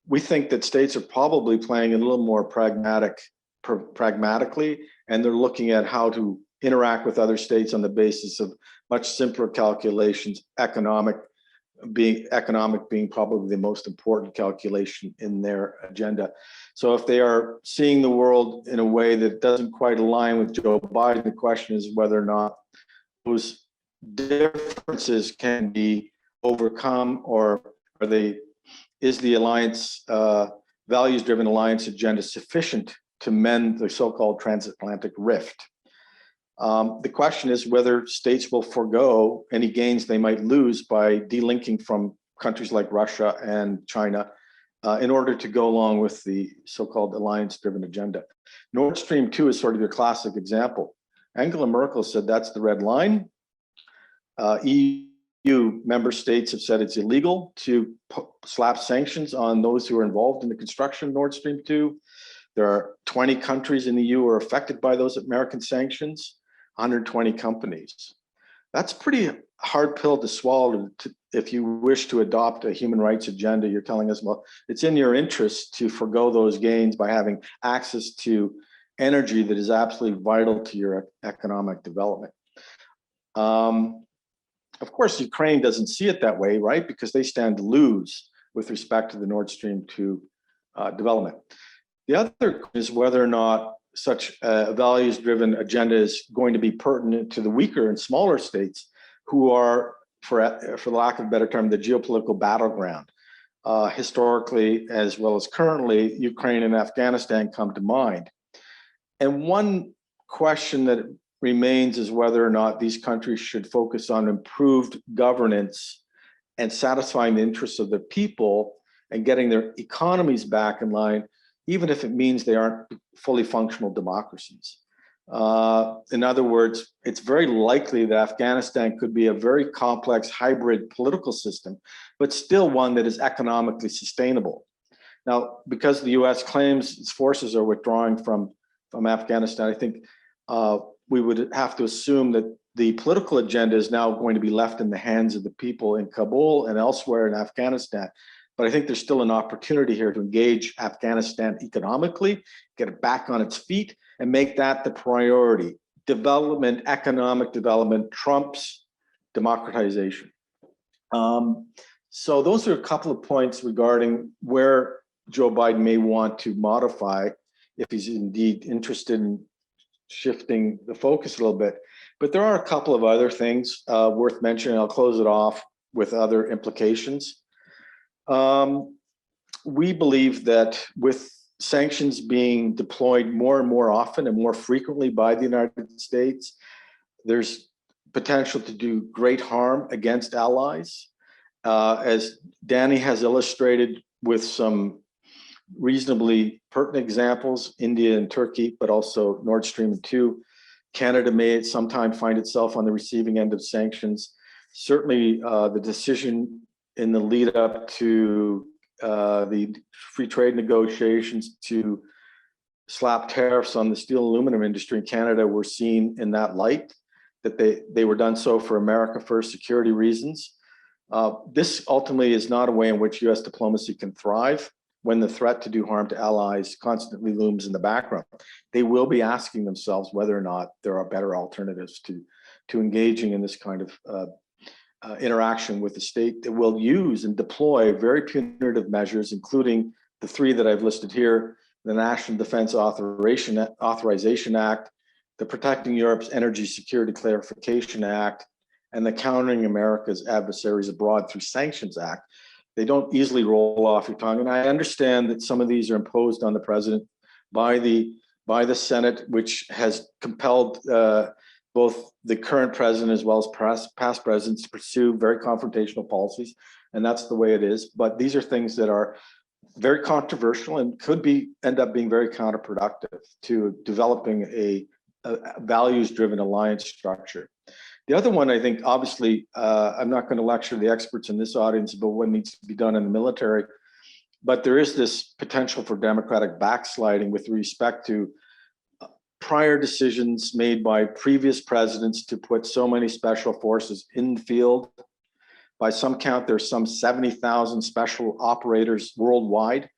we think that states are probably playing a little more pragmatically, and they're looking at how to interact with other states on the basis of much simpler calculations, economic being probably the most important calculation in their agenda. So if they are seeing the world in a way that doesn't quite align with Joe Biden, the question is whether or not those differences can be overcome, or is the alliance, values-driven alliance agenda sufficient to mend the so-called transatlantic rift? The question is whether states will forego any gains they might lose by delinking from countries like Russia and China in order to go along with the so-called alliance-driven agenda. Nord Stream 2 is sort of your classic example. Angela Merkel said that's the red line. EU member states have said it's illegal to slap sanctions on those who are involved in the construction of Nord Stream 2. There are 20 countries in the EU who are affected by those American sanctions, 120 companies. That's a pretty hard pill to swallow if you wish to adopt a human rights agenda. You're telling us, well, it's in your interest to forego those gains by having access to energy that is absolutely vital to your economic development. Of course, Ukraine doesn't see it that way, right? Because they stand to lose with respect to the Nord Stream 2 development. The other is whether or not such a values-driven agenda is going to be pertinent to the weaker and smaller states who are, for the lack of a better term, the geopolitical battleground. Historically, as well as currently, Ukraine and Afghanistan come to mind. And one question that remains is whether or not these countries should focus on improved governance and satisfying the interests of their people and getting their economies back in line, even if it means they aren't fully functional democracies. In other words, it's very likely that Afghanistan could be a very complex hybrid political system, but still one that is economically sustainable. Now, because the US claims its forces are withdrawing from Afghanistan, I think we would have to assume that the political agenda is now going to be left in the hands of the people in Kabul and elsewhere in Afghanistan. but I think there's still an opportunity here to engage Afghanistan economically, get it back on its feet, and make that the priority. Development, economic development trumps democratization. So those are a couple of points regarding where Joe Biden may want to modify if he's indeed interested in shifting the focus a little bit. But there are a couple of other things worth mentioning. I'll close it off with other implications. We believe that with sanctions being deployed more and more often and more frequently by the United States, there's potential to do great harm against allies. As Danny has illustrated with some reasonably pertinent examples, India and Turkey, but also Nord Stream 2. Canada may at some time find itself on the receiving end of sanctions. Certainly the decision in the lead up to the free trade negotiations to slap tariffs on the steel and aluminum industry in Canada were seen in that light, that they were done so for America first security reasons. This ultimately is not a way in which US diplomacy can thrive when the threat to do harm to allies constantly looms in the background. They will be asking themselves whether or not there are better alternatives to engaging in this kind of interaction with the state that will use and deploy very punitive measures, including the three that I've listed here: the National Defense Authorization Act, the Protecting Europe's Energy Security Clarification Act, and the Countering America's Adversaries Abroad Through Sanctions Act. They don't easily roll off your tongue. And I understand that some of these are imposed on the president by the Senate, which has compelled both the current president as well as past presidents to pursue very confrontational policies. And that's the way it is. But these are things that are very controversial and could end up being very counterproductive to developing a values-driven alliance structure. The other one, I think, obviously, I'm not going to lecture the experts in this audience about what needs to be done in the military, but there is this potential for democratic backsliding with respect to prior decisions made by previous presidents to put so many special forces in the field. By some count, there's some 70,000 special operators worldwide,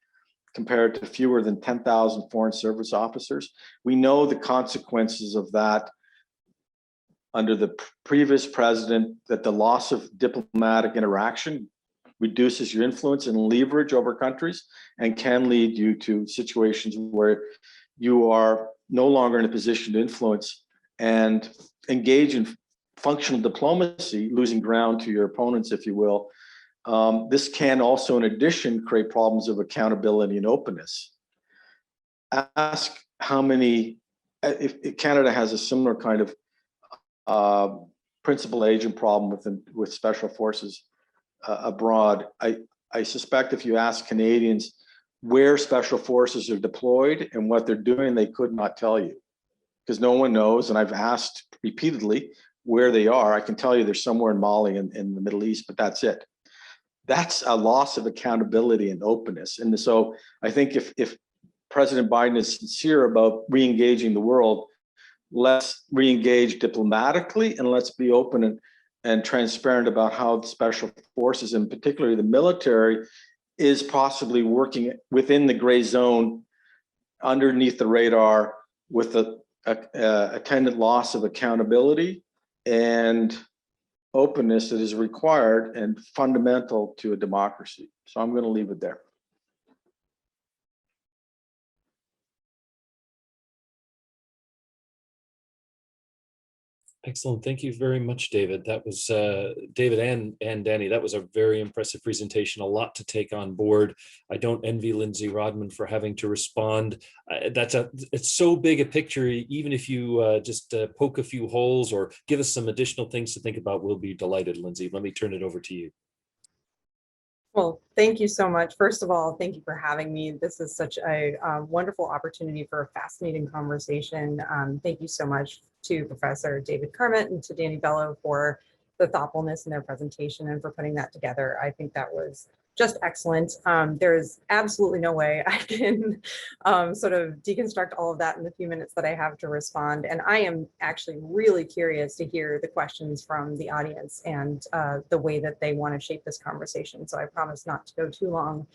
compared to fewer than 10,000 foreign service officers. We know the consequences of that under the previous president, that the loss of diplomatic interaction reduces your influence and leverage over countries and can lead you to situations where you are no longer in a position to influence and engage in functional diplomacy, losing ground to your opponents, if you will. This can also, in addition, create problems of accountability and openness. Ask how many, if Canada has a similar kind of principal agent problem with special forces abroad. I suspect if you ask Canadians where special forces are deployed and what they're doing, they could not tell you, because no one knows. And I've asked repeatedly where they are. I can tell you they're somewhere in Mali in the Middle East, but that's it. That's a loss of accountability and openness. And so I think if President Biden is sincere about re-engaging the world, let's re-engage diplomatically, and let's be open and transparent about how the special forces, and particularly the military, is possibly working within the gray zone underneath the radar with the attendant loss of accountability and openness that is required and fundamental to a democracy. So I'm going to leave it there. Excellent. Thank you very much, David. That was David and Danny. That was a very impressive presentation. A lot to take on board. I don't envy Lindsay Rodman for having to respond. It's so big a picture. Even if you just poke a few holes or give us some additional things to think about, we'll be delighted. Lindsay, let me turn it over to you. Well, thank you so much. First of all, thank you for having me. This is such a wonderful opportunity for a fascinating conversation. Thank you so much to Professor David Kermit and to Danny Bello for the thoughtfulness in their presentation and for putting that together. I think that was just excellent. There's absolutely no way I can sort of deconstruct all of that in the few minutes that I have to respond. And I am actually really curious to hear the questions from the audience and the way that they want to shape this conversation. So I promise not to go too long.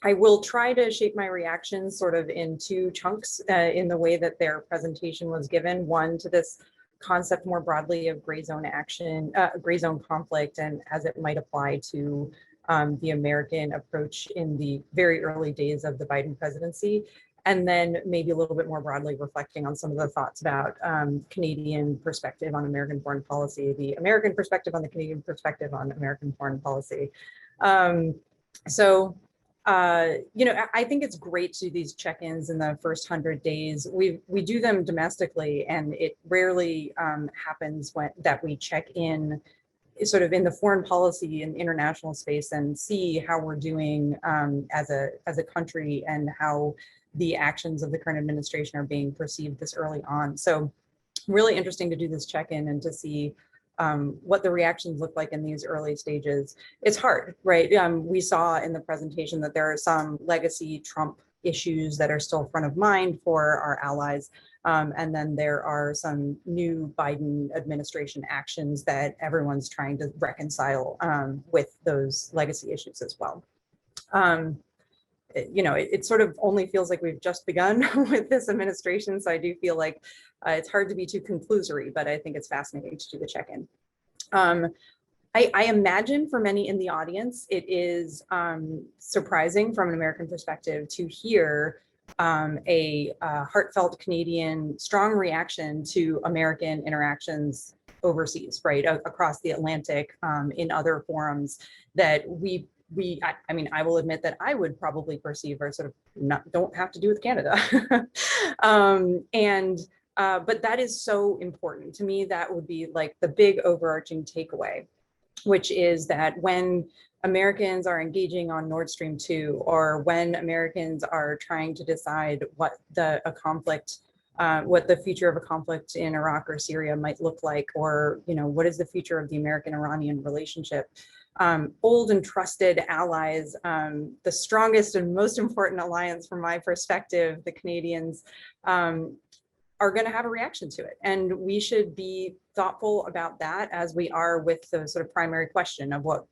I will try to shape my reactions sort of in two chunks in the way that their presentation was given. One, to this concept more broadly of gray zone action, gray zone conflict, and as it might apply to the American approach in the very early days of the Biden presidency. And then maybe a little bit more broadly reflecting on some of the thoughts about Canadian perspective on American foreign policy, the American perspective on the Canadian perspective on American foreign policy. You know, I think it's great to do these check-ins in the first 100 days. We do them domestically, and it rarely happens that we check in sort of in the foreign policy and international space and see how we're doing as a country and how the actions of the current administration are being perceived this early on. So really interesting to do this check-in and to see what the reactions look like in these early stages. It's hard, right? We saw in the presentation that there are some legacy Trump issues that are still front of mind for our allies. And then there are some new Biden administration actions that everyone's trying to reconcile with those legacy issues as well. You know, it sort of only feels like we've just begun with this administration. So I do feel like it's hard to be too conclusory, but I think it's fascinating to do the check-in. I imagine for many in the audience, it is surprising from an American perspective to hear a heartfelt Canadian strong reaction to American interactions overseas, right, across the Atlantic, in other forums that I mean, I will admit that I would probably perceive are sort of don't have to do with Canada. But that is so important to me. That would be like the big overarching takeaway, which is that when Americans are engaging on Nord Stream 2, or when Americans are trying to decide what the future of a conflict in Iraq or Syria might look like, or, you know, what is the future of the American-Iranian relationship, old and trusted allies, the strongest and most important alliance from my perspective, the Canadians, are going to have a reaction to it. And we should be thoughtful about that as we are with the sort of primary question of what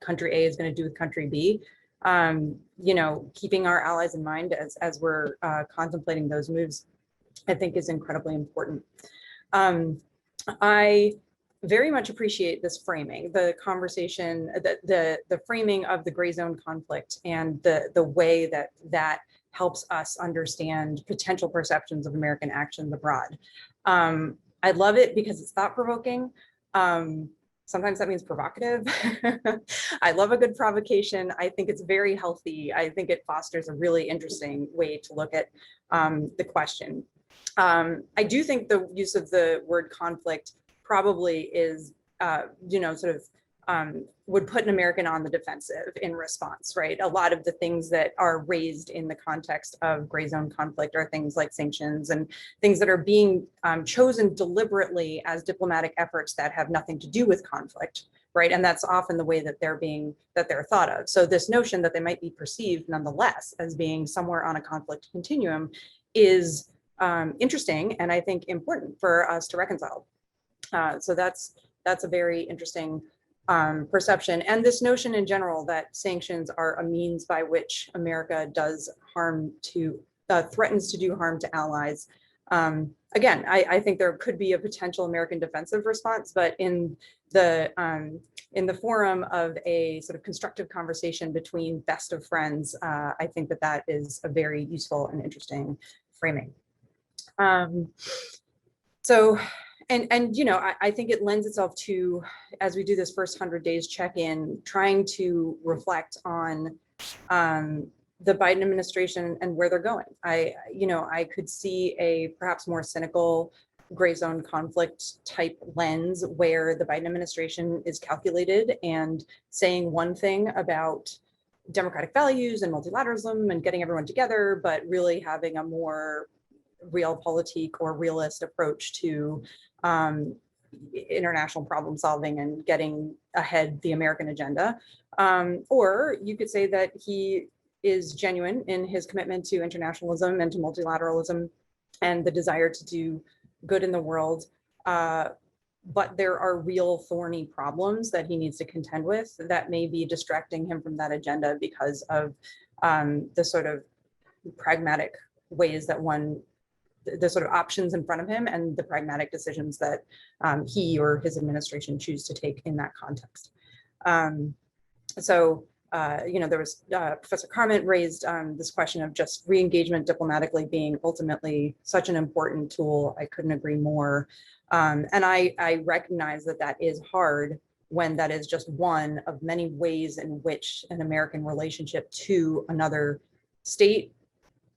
country A is going to do with country B. You know, keeping our allies in mind as we're contemplating those moves, I think is incredibly important. I very much appreciate this framing, the conversation, the framing of the gray zone conflict and the way that helps us understand potential perceptions of American actions abroad. I love it because it's thought-provoking. Sometimes that means provocative. I love a good provocation. I think it's very healthy. I think it fosters a really interesting way to look at the question. I do think the use of the word conflict probably is, you know, sort of would put an American on the defensive in response, right? A lot of the things that are raised in the context of gray zone conflict are things like sanctions and things that are being chosen deliberately as diplomatic efforts that have nothing to do with conflict, right? And that's often the way that they're thought of. So this notion that they might be perceived nonetheless as being somewhere on a conflict continuum is interesting, and I think important for us to reconcile. So that's a very interesting perception. And this notion in general that sanctions are a means by which America does harm to, threatens to do harm to allies. Again, I think there could be a potential American defensive response, but in the forum of a sort of constructive conversation between best of friends, I think that is a very useful and interesting framing. And you know, I think it lends itself to, as we do this first 100 days check-in, trying to reflect on the Biden administration and where they're going. You know, I could see a perhaps more cynical gray zone conflict type lens where the Biden administration is calculated and saying one thing about democratic values and multilateralism and getting everyone together, but really having a more realpolitik or realist approach to international problem solving and getting ahead the American agenda. Or you could say that he is genuine in his commitment to internationalism and to multilateralism and the desire to do good in the world. But there are real thorny problems that he needs to contend with that may be distracting him from that agenda because of the sort of pragmatic ways that the sort of options in front of him and the pragmatic decisions that he or his administration choose to take in that context. There was Professor Carmen raised this question of just re-engagement diplomatically being ultimately such an important tool. I couldn't agree more. And I recognize that that is hard when that is just one of many ways in which an American relationship to another state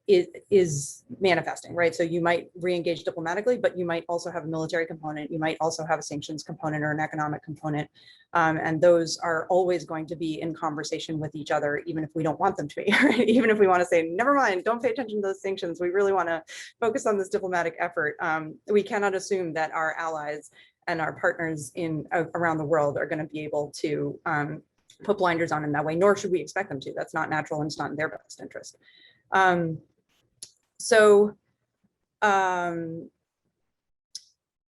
is manifesting, right? So you might re-engage diplomatically, but you might also have a military component. You might also have a sanctions component or an economic component. And those are always going to be in conversation with each other, even if we don't want them to be, right? Even if we want to say, never mind, don't pay attention to those sanctions. We really want to focus on this diplomatic effort. We cannot assume that our allies and our partners around the world are going to be able to put blinders on in that way, nor should we expect them to. That's not natural and it's not in their best interest.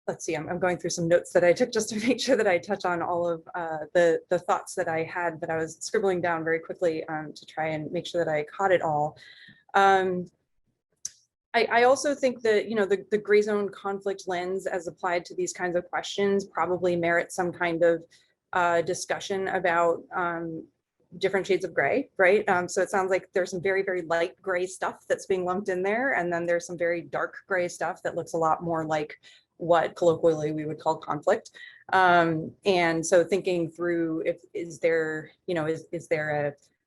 Let's see, I'm going through some notes that I took just to make sure that I touch on all of the thoughts that I had, that I was scribbling down very quickly to try and make sure that I caught it all. I also think that, the gray zone conflict lens as applied to these kinds of questions probably merits some kind of discussion about different shades of gray, right? So it sounds like there's some very, very light gray stuff that's being lumped in there. And then there's some very dark gray stuff that looks a lot more like what colloquially we would call conflict. And so thinking through, is there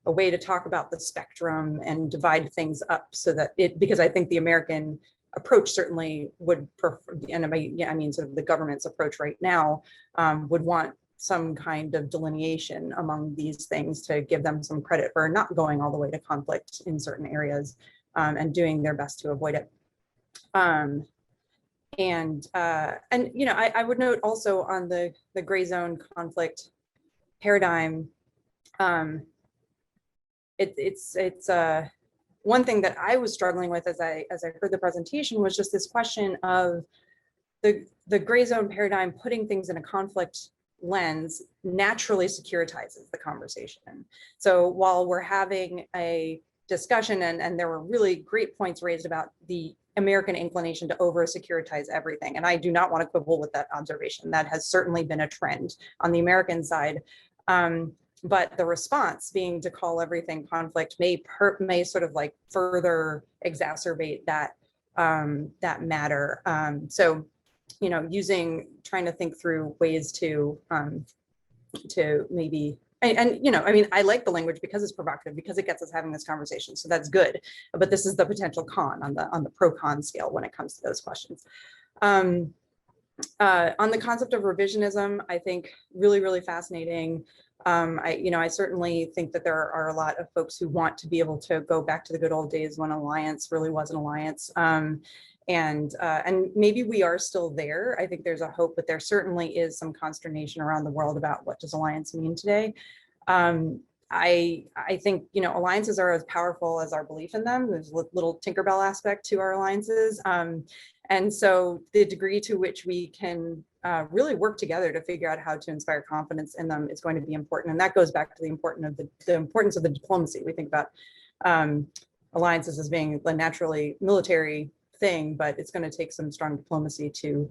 a way to talk about the spectrum and divide things up so that because I think the American approach certainly would prefer, and I mean sort of the government's approach right now would want some kind of delineation among these things to give them some credit for not going all the way to conflict in certain areas and doing their best to avoid it. I would note also on the gray zone conflict paradigm, it's one thing that I was struggling with as I heard the presentation was just this question of the gray zone paradigm putting things in a conflict lens naturally securitizes the conversation. So while we're having a discussion and there were really great points raised about the American inclination to over securitize everything, and I do not want to quibble with that observation. That has certainly been a trend on the American side. But the response being to call everything conflict may sort of like further exacerbate that matter. Trying to think through ways to maybe, I like the language because it's provocative, because it gets us having this conversation. So that's good. But this is the potential con on the pro-con scale when it comes to those questions. On the concept of revisionism, I think really, really fascinating. I certainly think that there are a lot of folks who want to be able to go back to the good old days when alliance really was an alliance. And maybe we are still there. I think there's a hope, but there certainly is some consternation around the world about what does alliance mean today. I think, alliances are as powerful as our belief in them. There's a little Tinkerbell aspect to our alliances. And so the degree to which we can really work together to figure out how to inspire confidence in them is going to be important. And that goes back to the importance of the diplomacy. We think about alliances as being a naturally military thing, but it's going to take some strong diplomacy to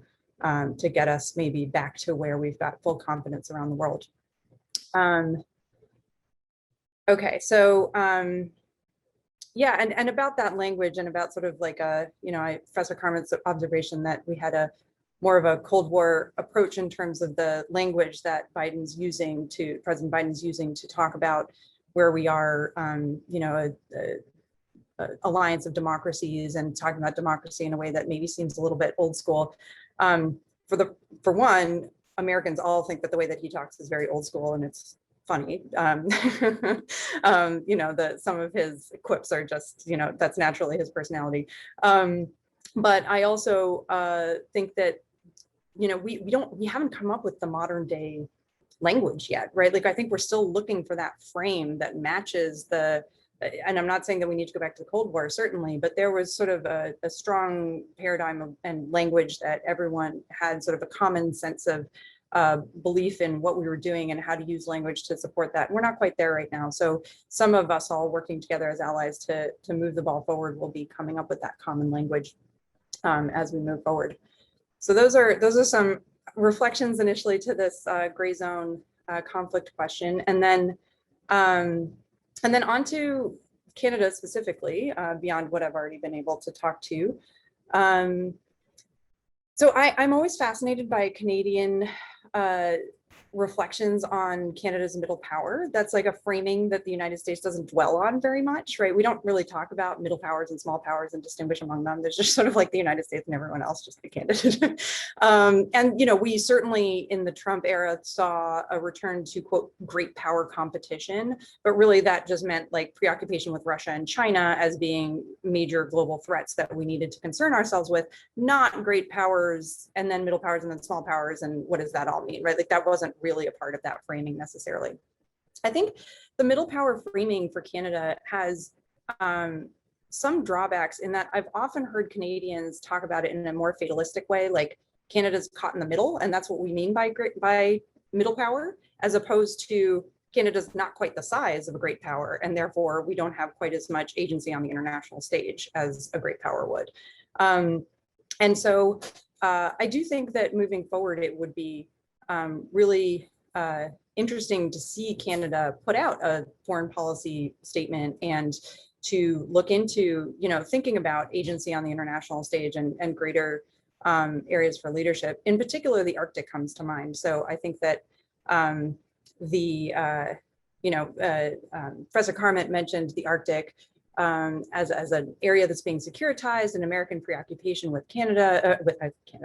get us maybe back to where we've got full confidence around the world. Okay, so yeah, and about that language and about sort of like Professor Carmen's observation that we had more of a Cold War approach in terms of the language that President Biden's using to talk about where we are, alliance of democracies and talking about democracy in a way that maybe seems a little bit old school. For one, Americans all think that the way that he talks is very old school, and it's funny. Some of his quips are just, that's naturally his personality. But I also think that we haven't come up with the modern day language yet, right? Like, I think we're still looking for that frame that matches and I'm not saying that we need to go back to the Cold War, certainly, but there was sort of a strong paradigm and language that everyone had sort of a common sense of belief in what we were doing and how to use language to support that. We're not quite there right now. So some of us all working together as allies to move the ball forward will be coming up with that common language as we move forward. So those are some reflections initially to this gray zone conflict question, and then on to Canada specifically, beyond what I've already been able to talk to. So I'm always fascinated by Canadian reflections on Canada's middle power. That's like a framing that the United States doesn't dwell on very much, right? We don't really talk about middle powers and small powers and distinguish among them. There's just sort of like the United States and everyone else, just be candid. And, we certainly in the Trump era saw a return to, quote, great power competition, but really that just meant like preoccupation with Russia and China as being major global threats that we needed to concern ourselves with, not great powers and then middle powers and then small powers. And what does that all mean, right? Like that wasn't really a part of that framing necessarily. I think the middle power framing for Canada has some drawbacks in that I've often heard Canadians talk about it in a more fatalistic way, like Canada's caught in the middle, and that's what we mean by middle power, as opposed to Canada's not quite the size of a great power, and therefore we don't have quite as much agency on the international stage as a great power would. And so I do think that moving forward, it would be really interesting to see Canada put out a foreign policy statement and to look into, thinking about agency on the international stage and greater areas for leadership. In particular, the Arctic comes to mind. So I think that Professor Carment mentioned the Arctic as an area that's being securitized, an American preoccupation with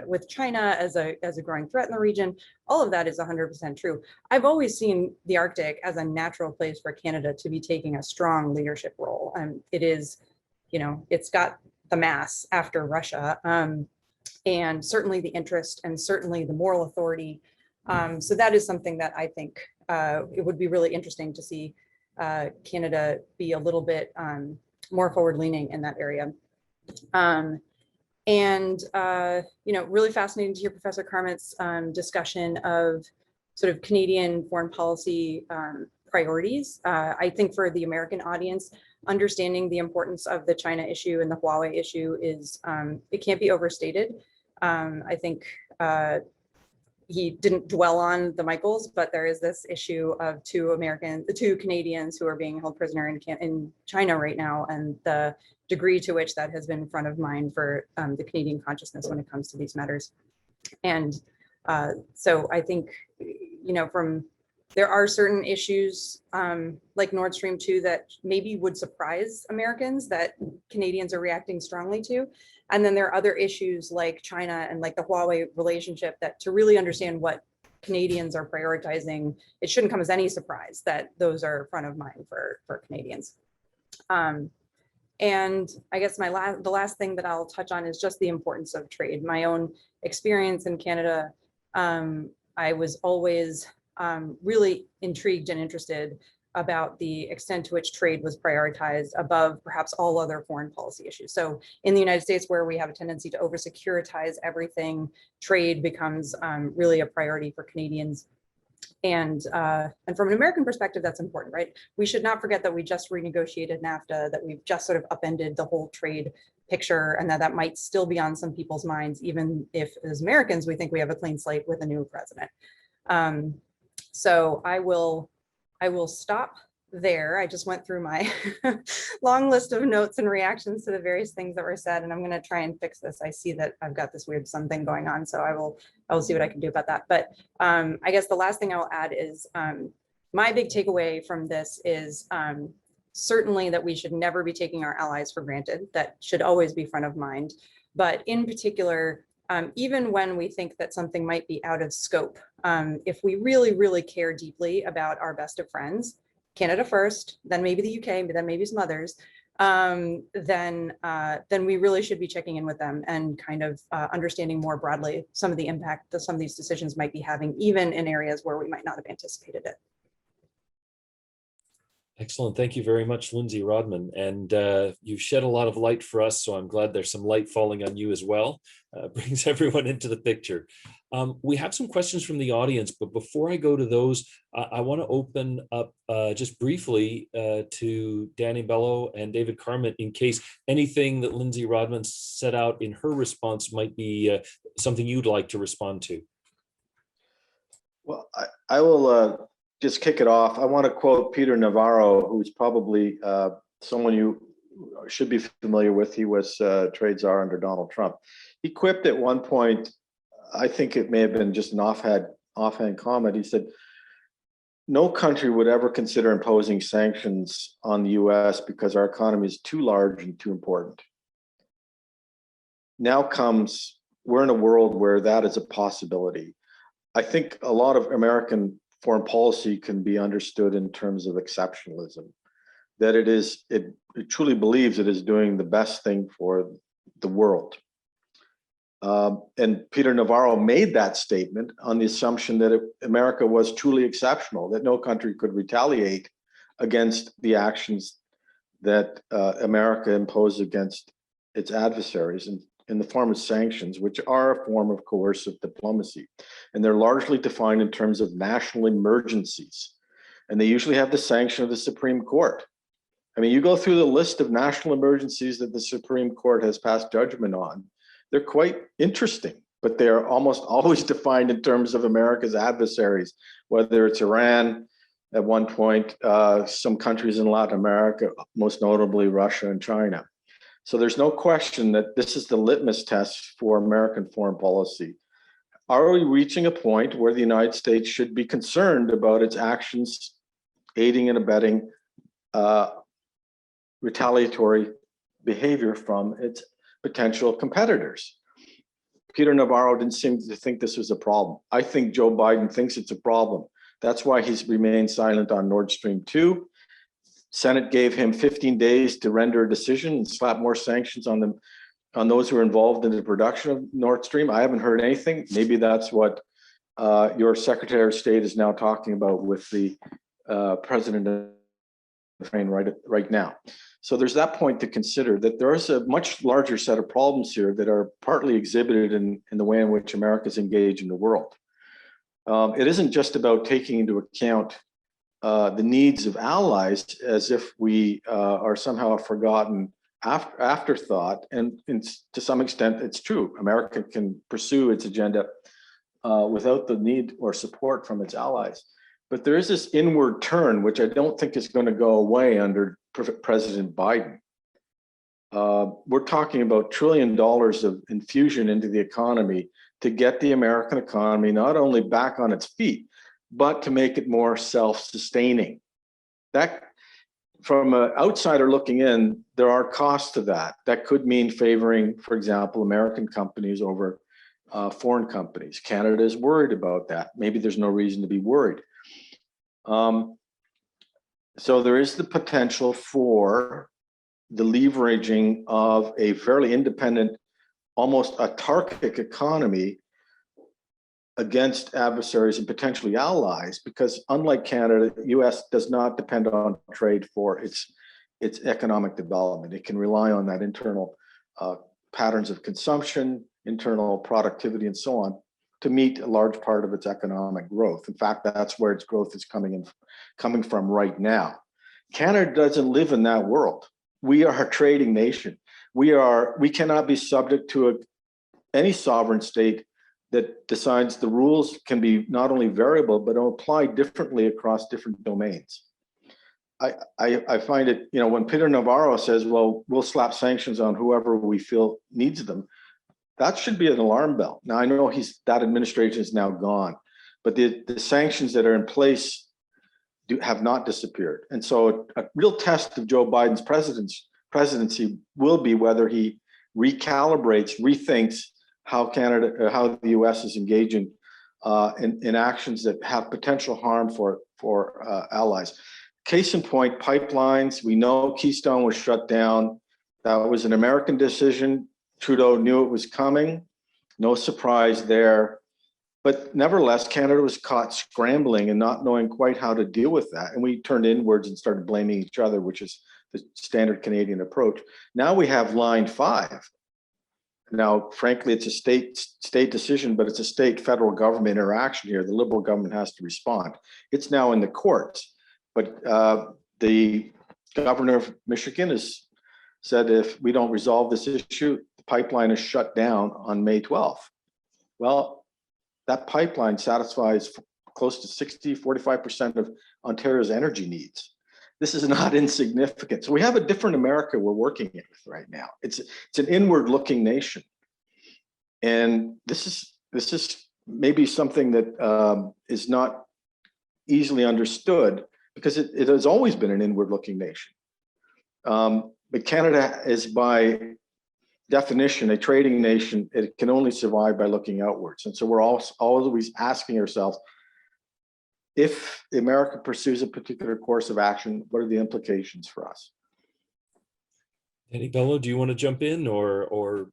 with China as a growing threat in the region. All of that is 100% true. I've always seen the Arctic as a natural place for Canada to be taking a strong leadership role. It is, it's got the mass after Russia, and certainly the interest and certainly the moral authority. So that is something that I think it would be really interesting to see Canada be a little bit more forward-leaning in that area. Really fascinating to hear Professor Carment's discussion of sort of Canadian foreign policy priorities. I think for the American audience, understanding the importance of the China issue and the Huawei issue is, it can't be overstated. I think he didn't dwell on the Michaels, but there is this issue of two Canadians who are being held prisoner in China right now, and the degree to which that has been front of mind for the Canadian consciousness when it comes to these matters. And so I think, there are certain issues like Nord Stream 2 that maybe would surprise Americans that Canadians are reacting strongly to. And then there are other issues like China and like the Huawei relationship that to really understand what Canadians are prioritizing, it shouldn't come as any surprise that those are front of mind for Canadians. And I guess the last thing that I'll touch on is just the importance of trade. My own experience in Canada, I was always really intrigued and interested about the extent to which trade was prioritized above perhaps all other foreign policy issues. So in the United States, where we have a tendency to over-securitize everything, trade becomes really a priority for Canadians. And from an American perspective, that's important, right? We should not forget that we just renegotiated NAFTA, that we've just sort of upended the whole trade picture, and that might still be on some people's minds, even if as Americans, we think we have a clean slate with a new president. So I will stop there. I just went through my long list of notes and reactions to the various things that were said, and I'm going to try and fix this. I see that I've got this weird sun thing going on, so I will see what I can do about that. But I guess the last thing I'll add is my big takeaway from this is certainly that we should never be taking our allies for granted. That should always be front of mind. But in particular, even when we think that something might be out of scope, if we really, really care deeply about our best of friends, Canada first, then maybe the UK, but then maybe some others, then we really should be checking in with them and kind of understanding more broadly some of the impact that some of these decisions might be having, even in areas where we might not have anticipated it. Excellent. Thank you very much, Lindsay Rodman. And you've shed a lot of light for us, so I'm glad there's some light falling on you as well. Brings everyone into the picture. We have some questions from the audience, but before I go to those, I want to open up just briefly to Danny Bello and David Carmen in case anything that Lindsay Rodman set out in her response might be something you'd like to respond to. Well, I will just kick it off. I want to quote Peter Navarro, who's probably someone you should be familiar with. He was trade czar under Donald Trump. He quipped at one point, I think it may have been just an offhand comment. He said, no country would ever consider imposing sanctions on the US because our economy is too large and too important. Now comes, we're in a world where that is a possibility. I think a lot of American foreign policy can be understood in terms of exceptionalism, that it truly believes it is doing the best thing for the world. And Peter Navarro made that statement on the assumption that America was truly exceptional, that no country could retaliate against the actions that America imposed against its adversaries in the form of sanctions, which are a form of coercive diplomacy. And they're largely defined in terms of national emergencies. And they usually have the sanction of the Supreme Court. I mean, you go through the list of national emergencies that the Supreme Court has passed judgment on, they're quite interesting, but they're almost always defined in terms of America's adversaries, whether it's Iran at one point, some countries in Latin America, most notably Russia and China. So there's no question that this is the litmus test for American foreign policy. Are we reaching a point where the United States should be concerned about its actions aiding and abetting retaliatory behavior from its potential competitors? Peter Navarro didn't seem to think this was a problem. I think Joe Biden thinks it's a problem. That's why he's remained silent on Nord Stream 2. Senate gave him 15 days to render a decision and slap more sanctions on them, on those who are involved in the production of Nord Stream. I haven't heard anything. Maybe that's what your Secretary of State is now talking about with the president of Ukraine right now. So there's that point to consider, that there is a much larger set of problems here that are partly exhibited in the way in which America is engaged in the world. It isn't just about taking into account the needs of allies as if we are somehow a forgotten afterthought. And to some extent, it's true. America can pursue its agenda without the need or support from its allies. But there is this inward turn, which I don't think is going to go away under President Biden. We're talking about $1 trillion of infusion into the economy to get the American economy not only back on its feet, but to make it more self-sustaining. That, from an outsider looking in, there are costs to that. That could mean favoring, for example, American companies over foreign companies. Canada is worried about that. Maybe there's no reason to be worried. So there is the potential for the leveraging of a fairly independent, almost autarkic economy against adversaries and potentially allies, because unlike Canada, the U.S. does not depend on trade for its economic development. It can rely on that internal patterns of consumption, internal productivity, and so on, to meet a large part of its economic growth. In fact, that's where its growth is coming from right now. Canada doesn't live in that world. We are a trading nation. We cannot be subject to any sovereign state that decides the rules can be not only variable, but apply differently across different domains. I find it, when Peter Navarro says, well, we'll slap sanctions on whoever we feel needs them, that should be an alarm bell. Now, I know that administration is now gone, but the sanctions that are in place have not disappeared. And so a real test of Joe Biden's presidency will be whether he recalibrates, rethinks how the U.S. is engaging in actions that have potential harm for allies. case in point, pipelines. We know Keystone was shut down. That was an American decision. Trudeau knew it was coming. No surprise there. But nevertheless, Canada was caught scrambling and not knowing quite how to deal with that. And we turned inwards and started blaming each other, which is the standard Canadian approach. Now we have Line 5. Now, frankly, it's a state decision, but it's a state federal government interaction here. The Liberal government has to respond. It's now in the courts. But the governor of Michigan has said if we don't resolve this issue, the pipeline is shut down on May 12th. Well, that pipeline satisfies close to 45% of Ontario's energy needs. This is not insignificant. So we have a different America we're working with right now. It's an inward-looking nation, and this is maybe something that is not easily understood because it has always been an inward-looking nation. But Canada is by definition a trading nation. It can only survive by looking outwards, and so we're always asking ourselves, if America pursues a particular course of action, what are the implications for us? Danny Bello, do you want to jump in or?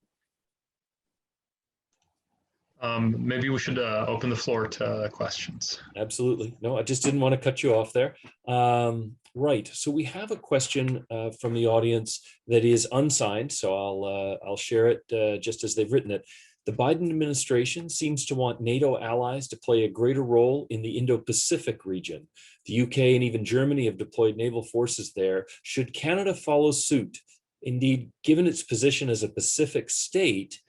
Maybe we should open the floor to questions. Absolutely. No, I just didn't want to cut you off there. Right. So we have a question from the audience that is unsigned. So I'll share it just as they've written it. The Biden administration seems to want NATO allies to play a greater role in the Indo-Pacific region. The UK and even Germany have deployed naval forces there. Should Canada follow suit? Indeed, given its position as a Pacific state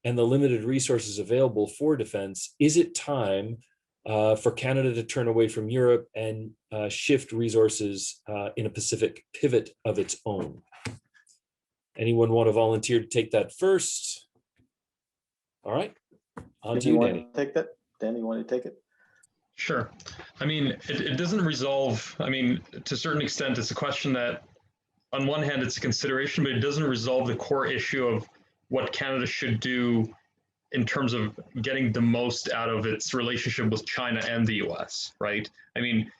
and the limited resources available for defense, is it time for Canada to turn away from Europe and shift resources in a Pacific pivot of its own? Anyone want to volunteer to take that first? All right, on to you, Danny. Take that, Danny. You want to take it? Sure. I mean, it doesn't resolve. I mean, to a certain extent, it's a question that, on one hand, it's a consideration, but it doesn't resolve the core issue of what Canada should do in terms of getting the most out of its relationship with China and the US, right? I mean,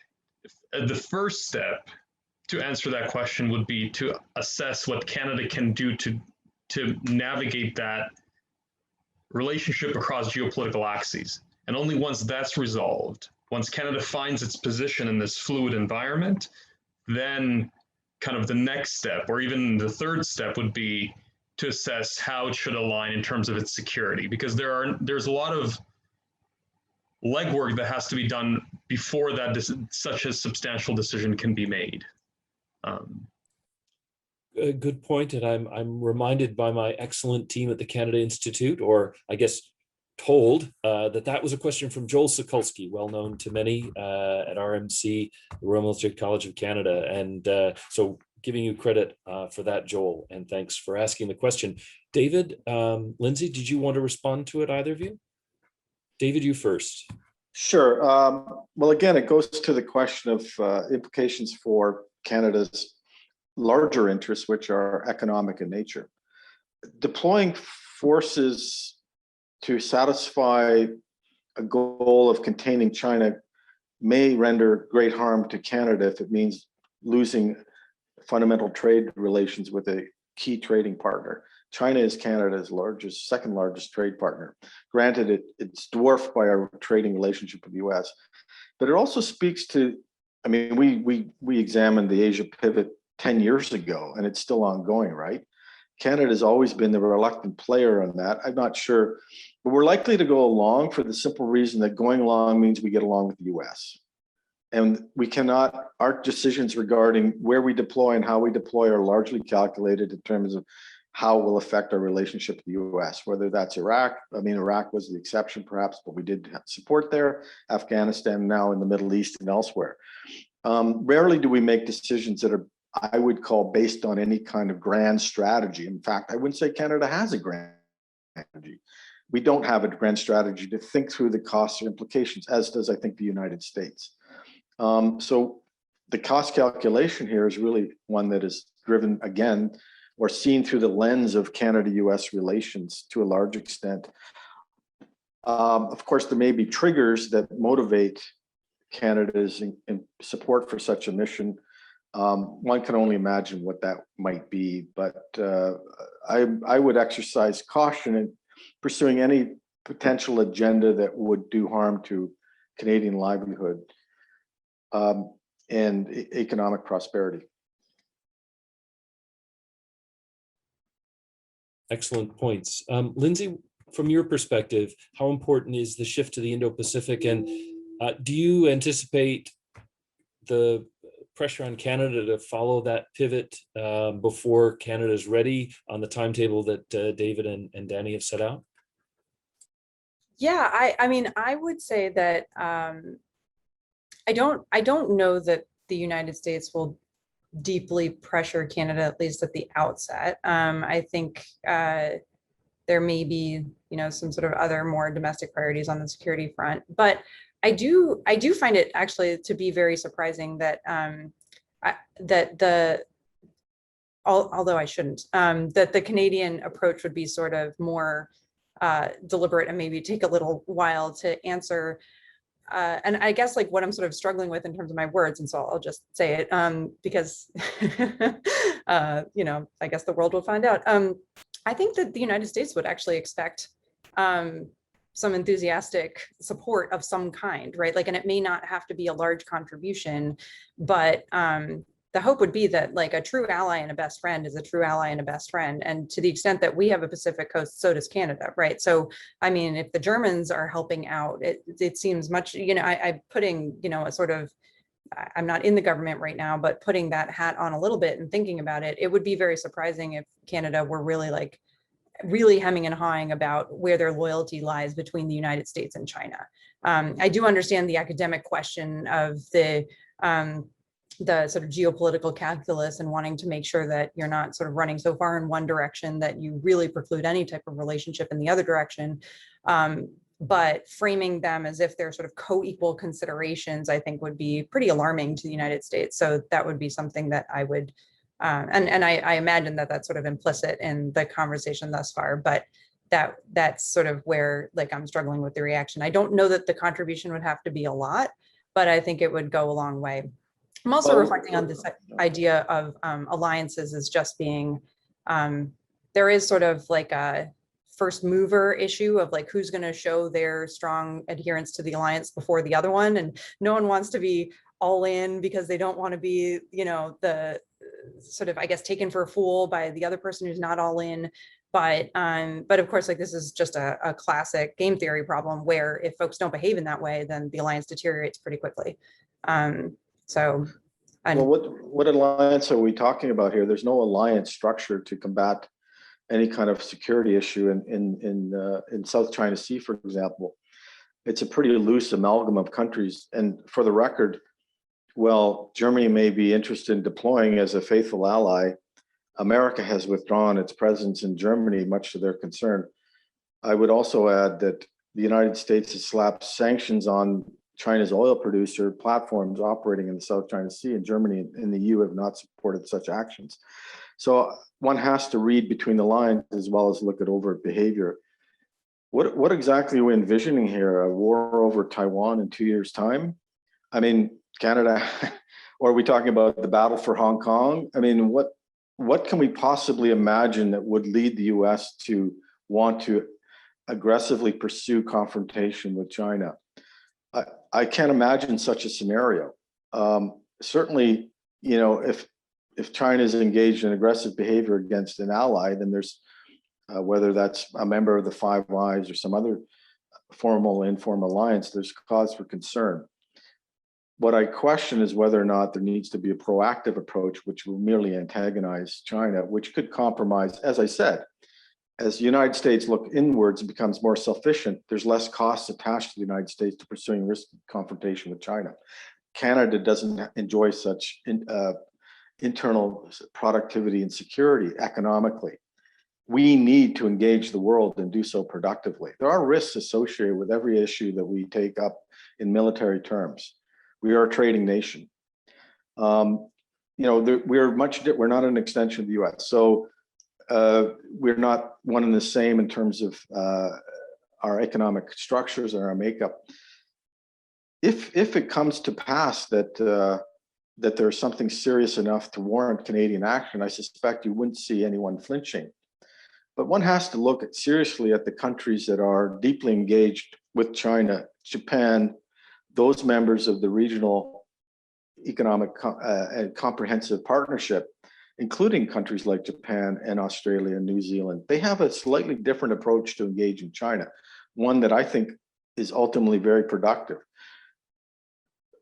the first step to answer that question would be to assess what Canada can do to navigate that relationship across geopolitical axes. And only once that's resolved, once Canada finds its position in this fluid environment, then kind of the next step, or even the third step, would be to assess how it should align in terms of its security, because there's a lot of legwork that has to be done before that such a substantial decision can be made. A good point, and I'm reminded by my excellent team at the Canada Institute, or I guess told, that was a question from Joel Sokulski, well known to many at RMC, the Royal Military College of Canada, and so giving you credit for that, Joel, and thanks for asking the question. David, Lindsay, did you want to respond to it, either of you? David, you first. Sure. Well, again, it goes to the question of implications for Canada's larger interests, which are economic in nature. Deploying forces to satisfy a goal of containing China may render great harm to Canada if it means losing fundamental trade relations with a key trading partner. China is Canada's second largest trade partner. Granted, it's dwarfed by our trading relationship with the US, but it also speaks to, I mean, we examined the Asia pivot 10 years ago, and it's still ongoing, right? Canada has always been the reluctant player on that. I'm not sure, but we're likely to go along for the simple reason that going along means we get along with the US. And we cannot, our decisions regarding where we deploy and how we deploy are largely calculated in terms of how it will affect our relationship with the US, whether that's Iraq. I mean, Iraq was the exception perhaps, but we did support there, Afghanistan, now in the Middle East and elsewhere. Rarely do we make decisions that are, I would call, based on any kind of grand strategy. In fact, I wouldn't say Canada has a grand strategy. We don't have a grand strategy to think through the costs or implications, as does, I think, the United States. So the cost calculation here is really one that is driven, again, or seen through the lens of Canada-U.S. relations to a large extent. Of course, there may be triggers that motivate Canada's support for such a mission. One can only imagine what that might be, but I would exercise caution in pursuing any potential agenda that would do harm to Canadian livelihood and economic prosperity. Excellent points. Lindsay, from your perspective, how important is the shift to the Indo-Pacific, and do you anticipate the pressure on Canada to follow that pivot before Canada is ready on the timetable that David and Danny have set out? Yeah, I mean, I would say that I don't know that the United States will deeply pressure Canada, at least at the outset. I think there may be, some sort of other more domestic priorities on the security front, but I do find it actually to be very surprising that although I shouldn't, that the Canadian approach would be sort of more deliberate and maybe take a little while to answer. And I guess like what I'm sort of struggling with in terms of my words, and so I'll just say it because, I guess the world will find out. I think that the United States would actually expect some enthusiastic support of some kind, right? Like, and it may not have to be a large contribution, but the hope would be that like a true ally and a best friend is a true ally and a best friend. And to the extent that we have a Pacific coast, so does Canada, right? So, I mean, if the Germans are helping out, it seems much, I'm putting, a sort of, I'm not in the government right now, but putting that hat on a little bit and thinking about it, it would be very surprising if Canada were really hemming and hawing about where their loyalty lies between the United States and China. I do understand the academic question of the sort of geopolitical calculus and wanting to make sure that you're not sort of running so far in one direction that you really preclude any type of relationship in the other direction. But framing them as if they're sort of co-equal considerations, I think would be pretty alarming to the United States. So that would be something that I would, and I imagine that that's sort of implicit in the conversation thus far, but that's sort of where like I'm struggling with the reaction. I don't know that the contribution would have to be a lot, but I think it would go a long way. I'm also reflecting on this idea of alliances as just being, there is sort of like a first mover issue of like who's going to show their strong adherence to the alliance before the other one. And no one wants to be all in because they don't want to be, the sort of, I guess, taken for a fool by the other person who's not all in. But of course, like this is just a classic game theory problem where if folks don't behave in that way, then the alliance deteriorates pretty quickly. So, well, what alliance are we talking about here? There's no alliance structure to combat any kind of security issue in South China Sea, for example. It's a pretty loose amalgam of countries. And for the record, well, Germany may be interested in deploying as a faithful ally. America has withdrawn its presence in Germany, much to their concern. I would also add that the United States has slapped sanctions on China's oil producer platforms operating in the South China Sea, and Germany and the EU have not supported such actions. So one has to read between the lines as well as look at overt behavior. What exactly are we envisioning here? A war over Taiwan in 2 years' time? I mean, Canada, or are we talking about the battle for Hong Kong? I mean, what can we possibly imagine that would lead the US to want to aggressively pursue confrontation with China? I can't imagine such a scenario. Certainly, if China is engaged in aggressive behavior against an ally, then there's whether that's a member of the Five Eyes or some other formal or informal alliance, there's cause for concern. What I question is whether or not there needs to be a proactive approach, which will merely antagonize China, which could compromise, as I said, as the United States look inwards and becomes more self-sufficient, there's less costs attached to the United States to pursuing risky confrontation with China. Canada doesn't enjoy such internal productivity and security economically. We need to engage the world and do so productively. There are risks associated with every issue that we take up in military terms. We are a trading nation. We're not an extension of the US. So we're not one and the same in terms of our economic structures and our makeup. If it comes to pass that that there's something serious enough to warrant Canadian action, I suspect you wouldn't see anyone flinching. But one has to look seriously at the countries that are deeply engaged with China, Japan, those members of the regional economic and comprehensive partnership, including countries like Japan and Australia and New Zealand. They have a slightly different approach to engaging China, one that I think is ultimately very productive.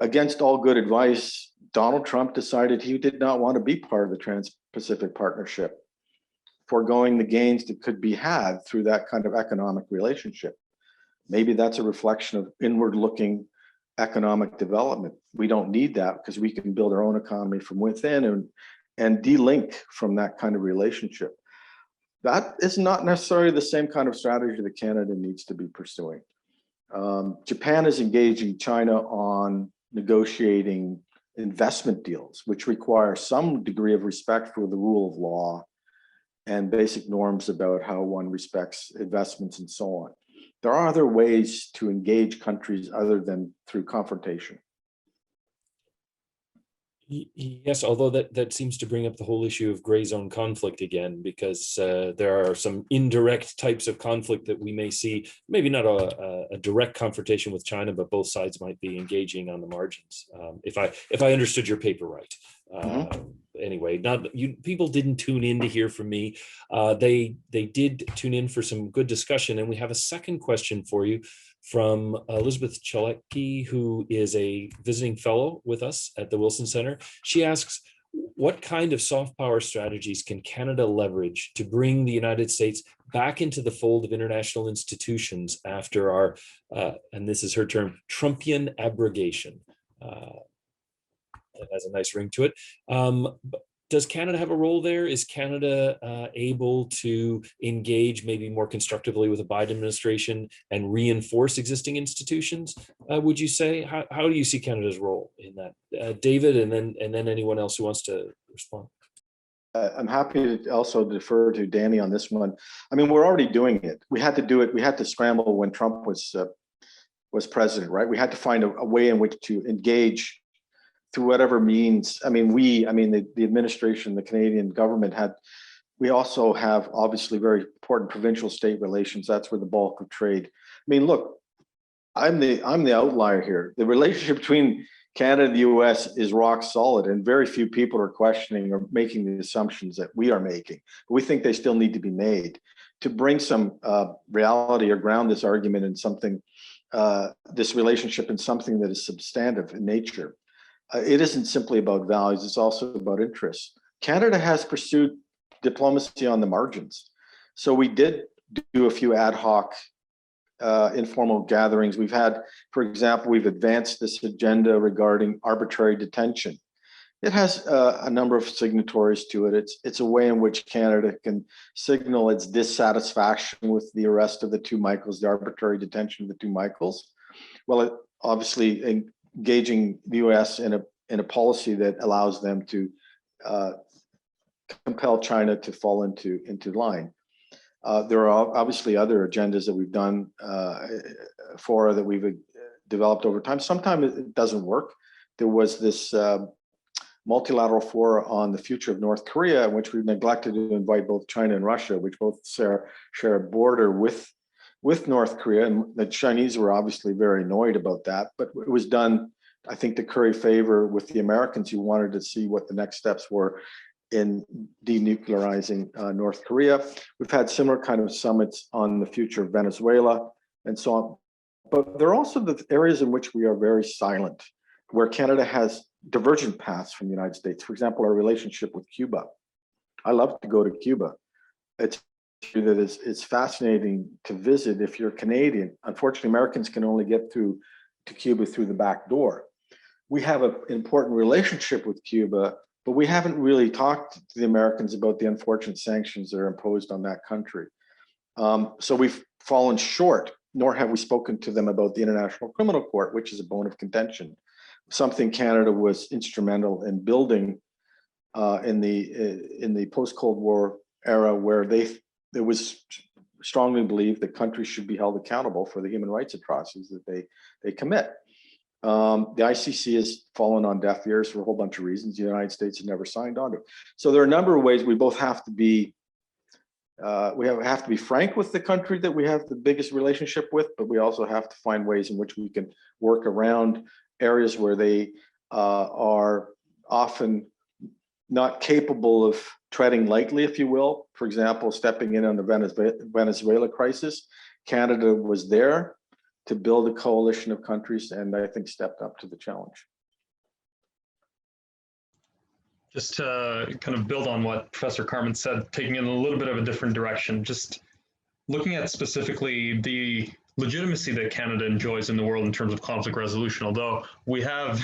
Against all good advice, Donald Trump decided he did not want to be part of the Trans-Pacific Partnership, foregoing the gains that could be had through that kind of economic relationship. Maybe that's a reflection of inward-looking economic development. We don't need that because we can build our own economy from within and de-link from that kind of relationship. That is not necessarily the same kind of strategy that Canada needs to be pursuing. Japan is engaging China on negotiating investment deals, which require some degree of respect for the rule of law and basic norms about how one respects investments and so on. There are other ways to engage countries other than through confrontation. Yes, although that seems to bring up the whole issue of gray zone conflict again, because there are some indirect types of conflict that we may see, maybe not a direct confrontation with China, but both sides might be engaging on the margins. If I understood your paper right. Anyway, people didn't tune in to hear from me. They did tune in for some good discussion, and we have a second question for you from Elizabeth Chalecki, who is a visiting fellow with us at the Wilson Center. She asks, what kind of soft power strategies can Canada leverage to bring the United States back into the fold of international institutions after our, and this is her term, Trumpian abrogation? It has a nice ring to it. Does Canada have a role there? Is Canada able to engage maybe more constructively with the Biden administration and reinforce existing institutions? Would you say? How do you see Canada's role in that, David, and then anyone else who wants to respond? I'm happy to also defer to Danny on this one. I mean, we're already doing it. We had to do it. We had to scramble when Trump was president, right? We had to find a way in which to engage through whatever means. I mean, the administration, the Canadian government we also have obviously very important provincial state relations. That's where the bulk of trade. I mean, look, I'm the outlier here. The relationship between Canada and the U.S. is rock solid, and very few people are questioning or making the assumptions that we are making. We think they still need to be made to bring some reality or ground this argument in something, this relationship in something that is substantive in nature. It isn't simply about values, it's also about interests. Canada has pursued diplomacy on the margins. So we did do a few ad hoc informal gatherings. We've had, for example, we've advanced this agenda regarding arbitrary detention. It has a number of signatories to it. It's a way in which Canada can signal its dissatisfaction with the arrest of the two Michaels, the arbitrary detention of the two Michaels. Well, obviously engaging the U.S. in a policy that allows them to compel China to fall into line. There are obviously other agendas that we've done for that we've developed over time. Sometimes it doesn't work. There was this multilateral forum on the future of North Korea, in which we neglected to invite both China and Russia, which both share a border with North Korea, and the Chinese were obviously very annoyed about that, but it was done, I think, to curry favor with the Americans who wanted to see what the next steps were in denuclearizing North Korea. We've had similar kind of summits on the future of Venezuela and so on, but there are also the areas in which we are very silent, where Canada has divergent paths from the United States. For example, our relationship with Cuba. I love to go to Cuba. It's fascinating to visit if you're Canadian. Unfortunately, Americans can only get to Cuba through the back door. We have an important relationship with Cuba, but we haven't really talked to the Americans about the unfortunate sanctions that are imposed on that country. So we've fallen short, nor have we spoken to them about the International Criminal Court, which is a bone of contention, something Canada was instrumental in building in the post-Cold War era, where it was strongly believed that countries should be held accountable for the human rights atrocities that they commit. The ICC has fallen on deaf ears for a whole bunch of reasons. The United States has never signed on to it. So there are a number of ways we both have to be have to be frank with the country that we have the biggest relationship with, but we also have to find ways in which we can work around areas where they are often not capable of treading lightly, if you will. For example, stepping in on the Venezuela crisis, Canada was there to build a coalition of countries, and I think stepped up to the challenge. Just to kind of build on what Professor Carmen said, taking it in a little bit of a different direction, just looking at specifically the legitimacy that Canada enjoys in the world in terms of conflict resolution, although we have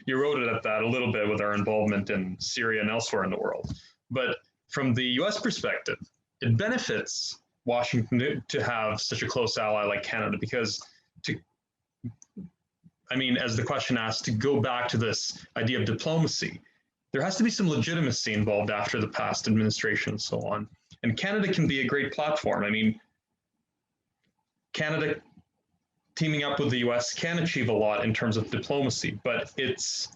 eroded at that a little bit with our involvement in Syria and elsewhere in the world. But from the US perspective, it benefits Washington to have such a close ally like Canada, because as the question asked, to go back to this idea of diplomacy, there has to be some legitimacy involved after the past administration and so on. And Canada can be a great platform. Canada teaming up with the US can achieve a lot in terms of diplomacy, but it's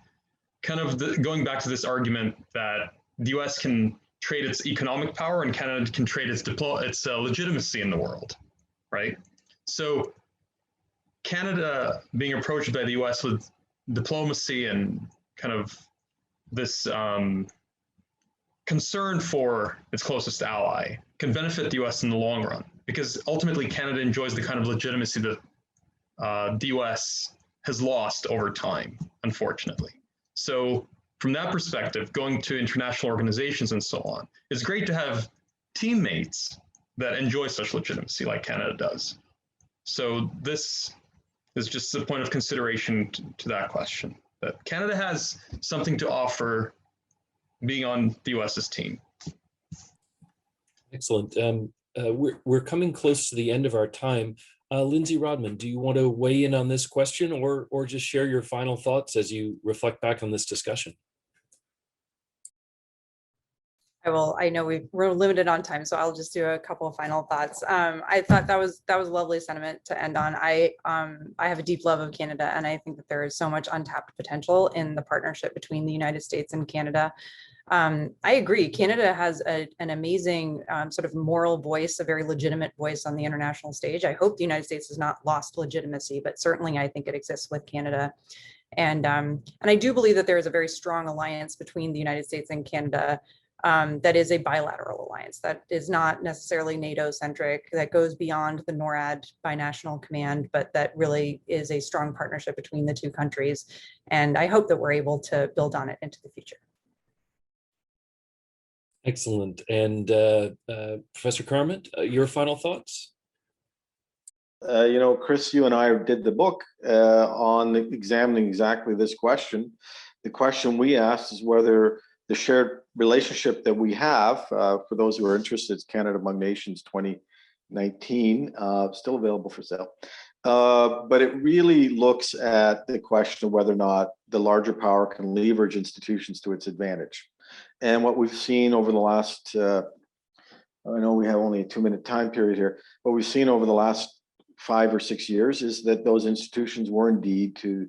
kind of going back to this argument that the US can trade its economic power and Canada can trade its legitimacy in the world, right? So Canada being approached by the US with diplomacy and kind of this concern for its closest ally can benefit the US in the long run, because ultimately Canada enjoys the kind of legitimacy that the US has lost over time, unfortunately. So from that perspective, going to international organizations and so on, it's great to have teammates that enjoy such legitimacy like Canada does. So this is just a point of consideration to that question, that Canada has something to offer being on the US's team. Excellent. We're coming close to the end of our time. Lindsay Rodman, do you want to weigh in on this question, or just share your final thoughts as you reflect back on this discussion? I will. I know we're limited on time, so I'll just do a couple of final thoughts. I thought that was a lovely sentiment to end on. I have a deep love of Canada, and I think that there is so much untapped potential in the partnership between the United States and Canada. I agree. Canada has an amazing sort of moral voice, a very legitimate voice on the international stage. I hope the United States has not lost legitimacy, but certainly I think it exists with Canada. And I do believe that there is a very strong alliance between the United States and Canada that is a bilateral alliance, that is not necessarily NATO-centric, that goes beyond the NORAD binational command, but that really is a strong partnership between the two countries. And I hope that we're able to build on it into the future. Excellent. And Professor Carmen, your final thoughts? Chris, you and I did the book on examining exactly this question. The question we asked is whether the shared relationship that we have, for those who are interested, it's Canada Among Nations 2019, still available for sale. But it really looks at the question of whether or not the larger power can leverage institutions to its advantage. And what we've seen over the last, I know we have only a 2-minute time period here, but we've seen over the last 5 or 6 years is that those institutions were indeed to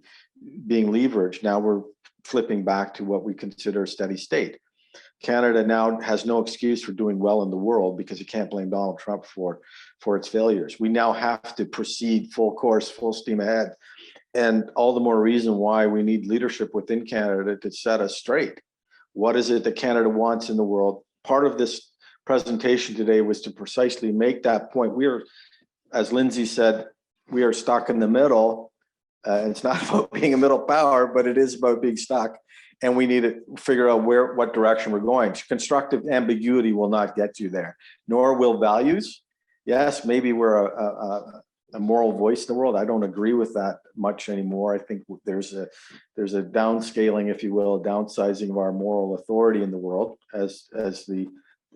being leveraged. Now we're flipping back to what we consider a steady state. Canada now has no excuse for doing well in the world because you can't blame Donald Trump for its failures. We now have to proceed full course, full steam ahead. And all the more reason why we need leadership within Canada to set us straight. What is it that Canada wants in the world? Part of this presentation today was to precisely make that point. We are, as Lindsay said, we are stuck in the middle. It's not about being a middle power, but it is about being stuck. And we need to figure out what direction we're going. Constructive ambiguity will not get you there, nor will values. Yes, maybe we're a moral voice in the world. I don't agree with that much anymore. I think there's a downscaling, if you will, a downsizing of our moral authority in the world, as the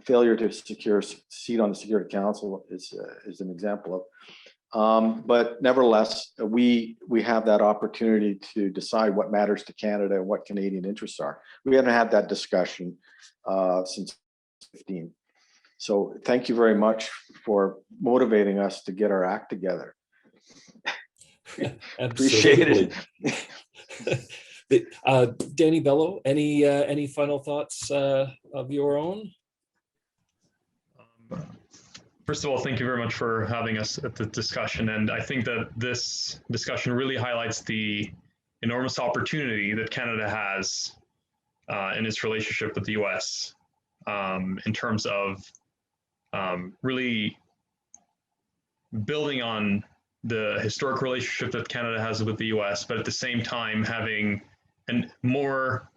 failure to secure a seat on the Security Council is an example of. But nevertheless, we have that opportunity to decide what matters to Canada and what Canadian interests are. We haven't had that discussion since 2015. So thank you very much for motivating us to get our act together. Appreciate it. Danny Bello, any final thoughts of your own? First of all, thank you very much for having us at the discussion. And I think that this discussion really highlights the enormous opportunity that Canada has in its relationship with the US in terms of really building on the historic relationship that Canada has with the US, but at the same time having a more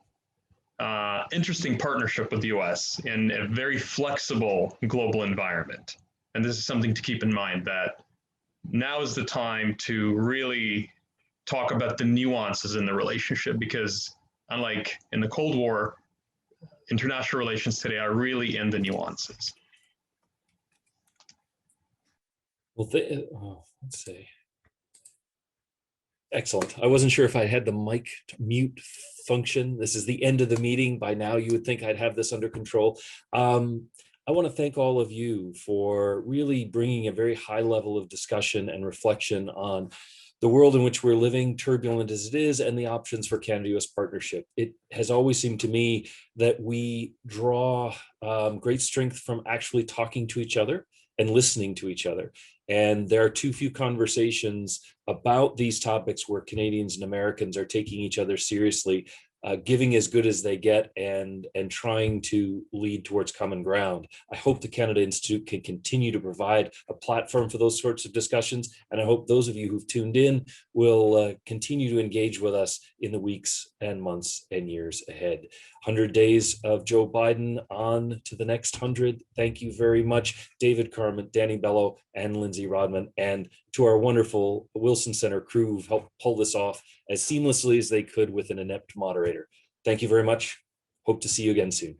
interesting partnership with the US in a very flexible global environment. And this is something to keep in mind, that now is the time to really talk about the nuances in the relationship, because unlike in the Cold War, international relations today are really in the nuances. Well, let's see. Excellent. I wasn't sure if I had the mic mute function. This is the end of the meeting. By now, you would think I'd have this under control. I want to thank all of you for really bringing a very high level of discussion and reflection on the world in which we're living, turbulent as it is, and the options for Canada-U.S. partnership. It has always seemed to me that we draw great strength from actually talking to each other and listening to each other. And there are too few conversations about these topics where Canadians and Americans are taking each other seriously, giving as good as they get, and trying to lead towards common ground. I hope the Canada Institute can continue to provide a platform for those sorts of discussions. And I hope those of you who've tuned in will continue to engage with us in the weeks and months and years ahead. 100 days of Joe Biden, on to the next 100. Thank you very much, David Carmen, Danny Bello, and Lindsay Rodman, and to our wonderful Wilson Center crew who've helped pull this off as seamlessly as they could with an inept moderator. Thank you very much. Hope to see you again soon.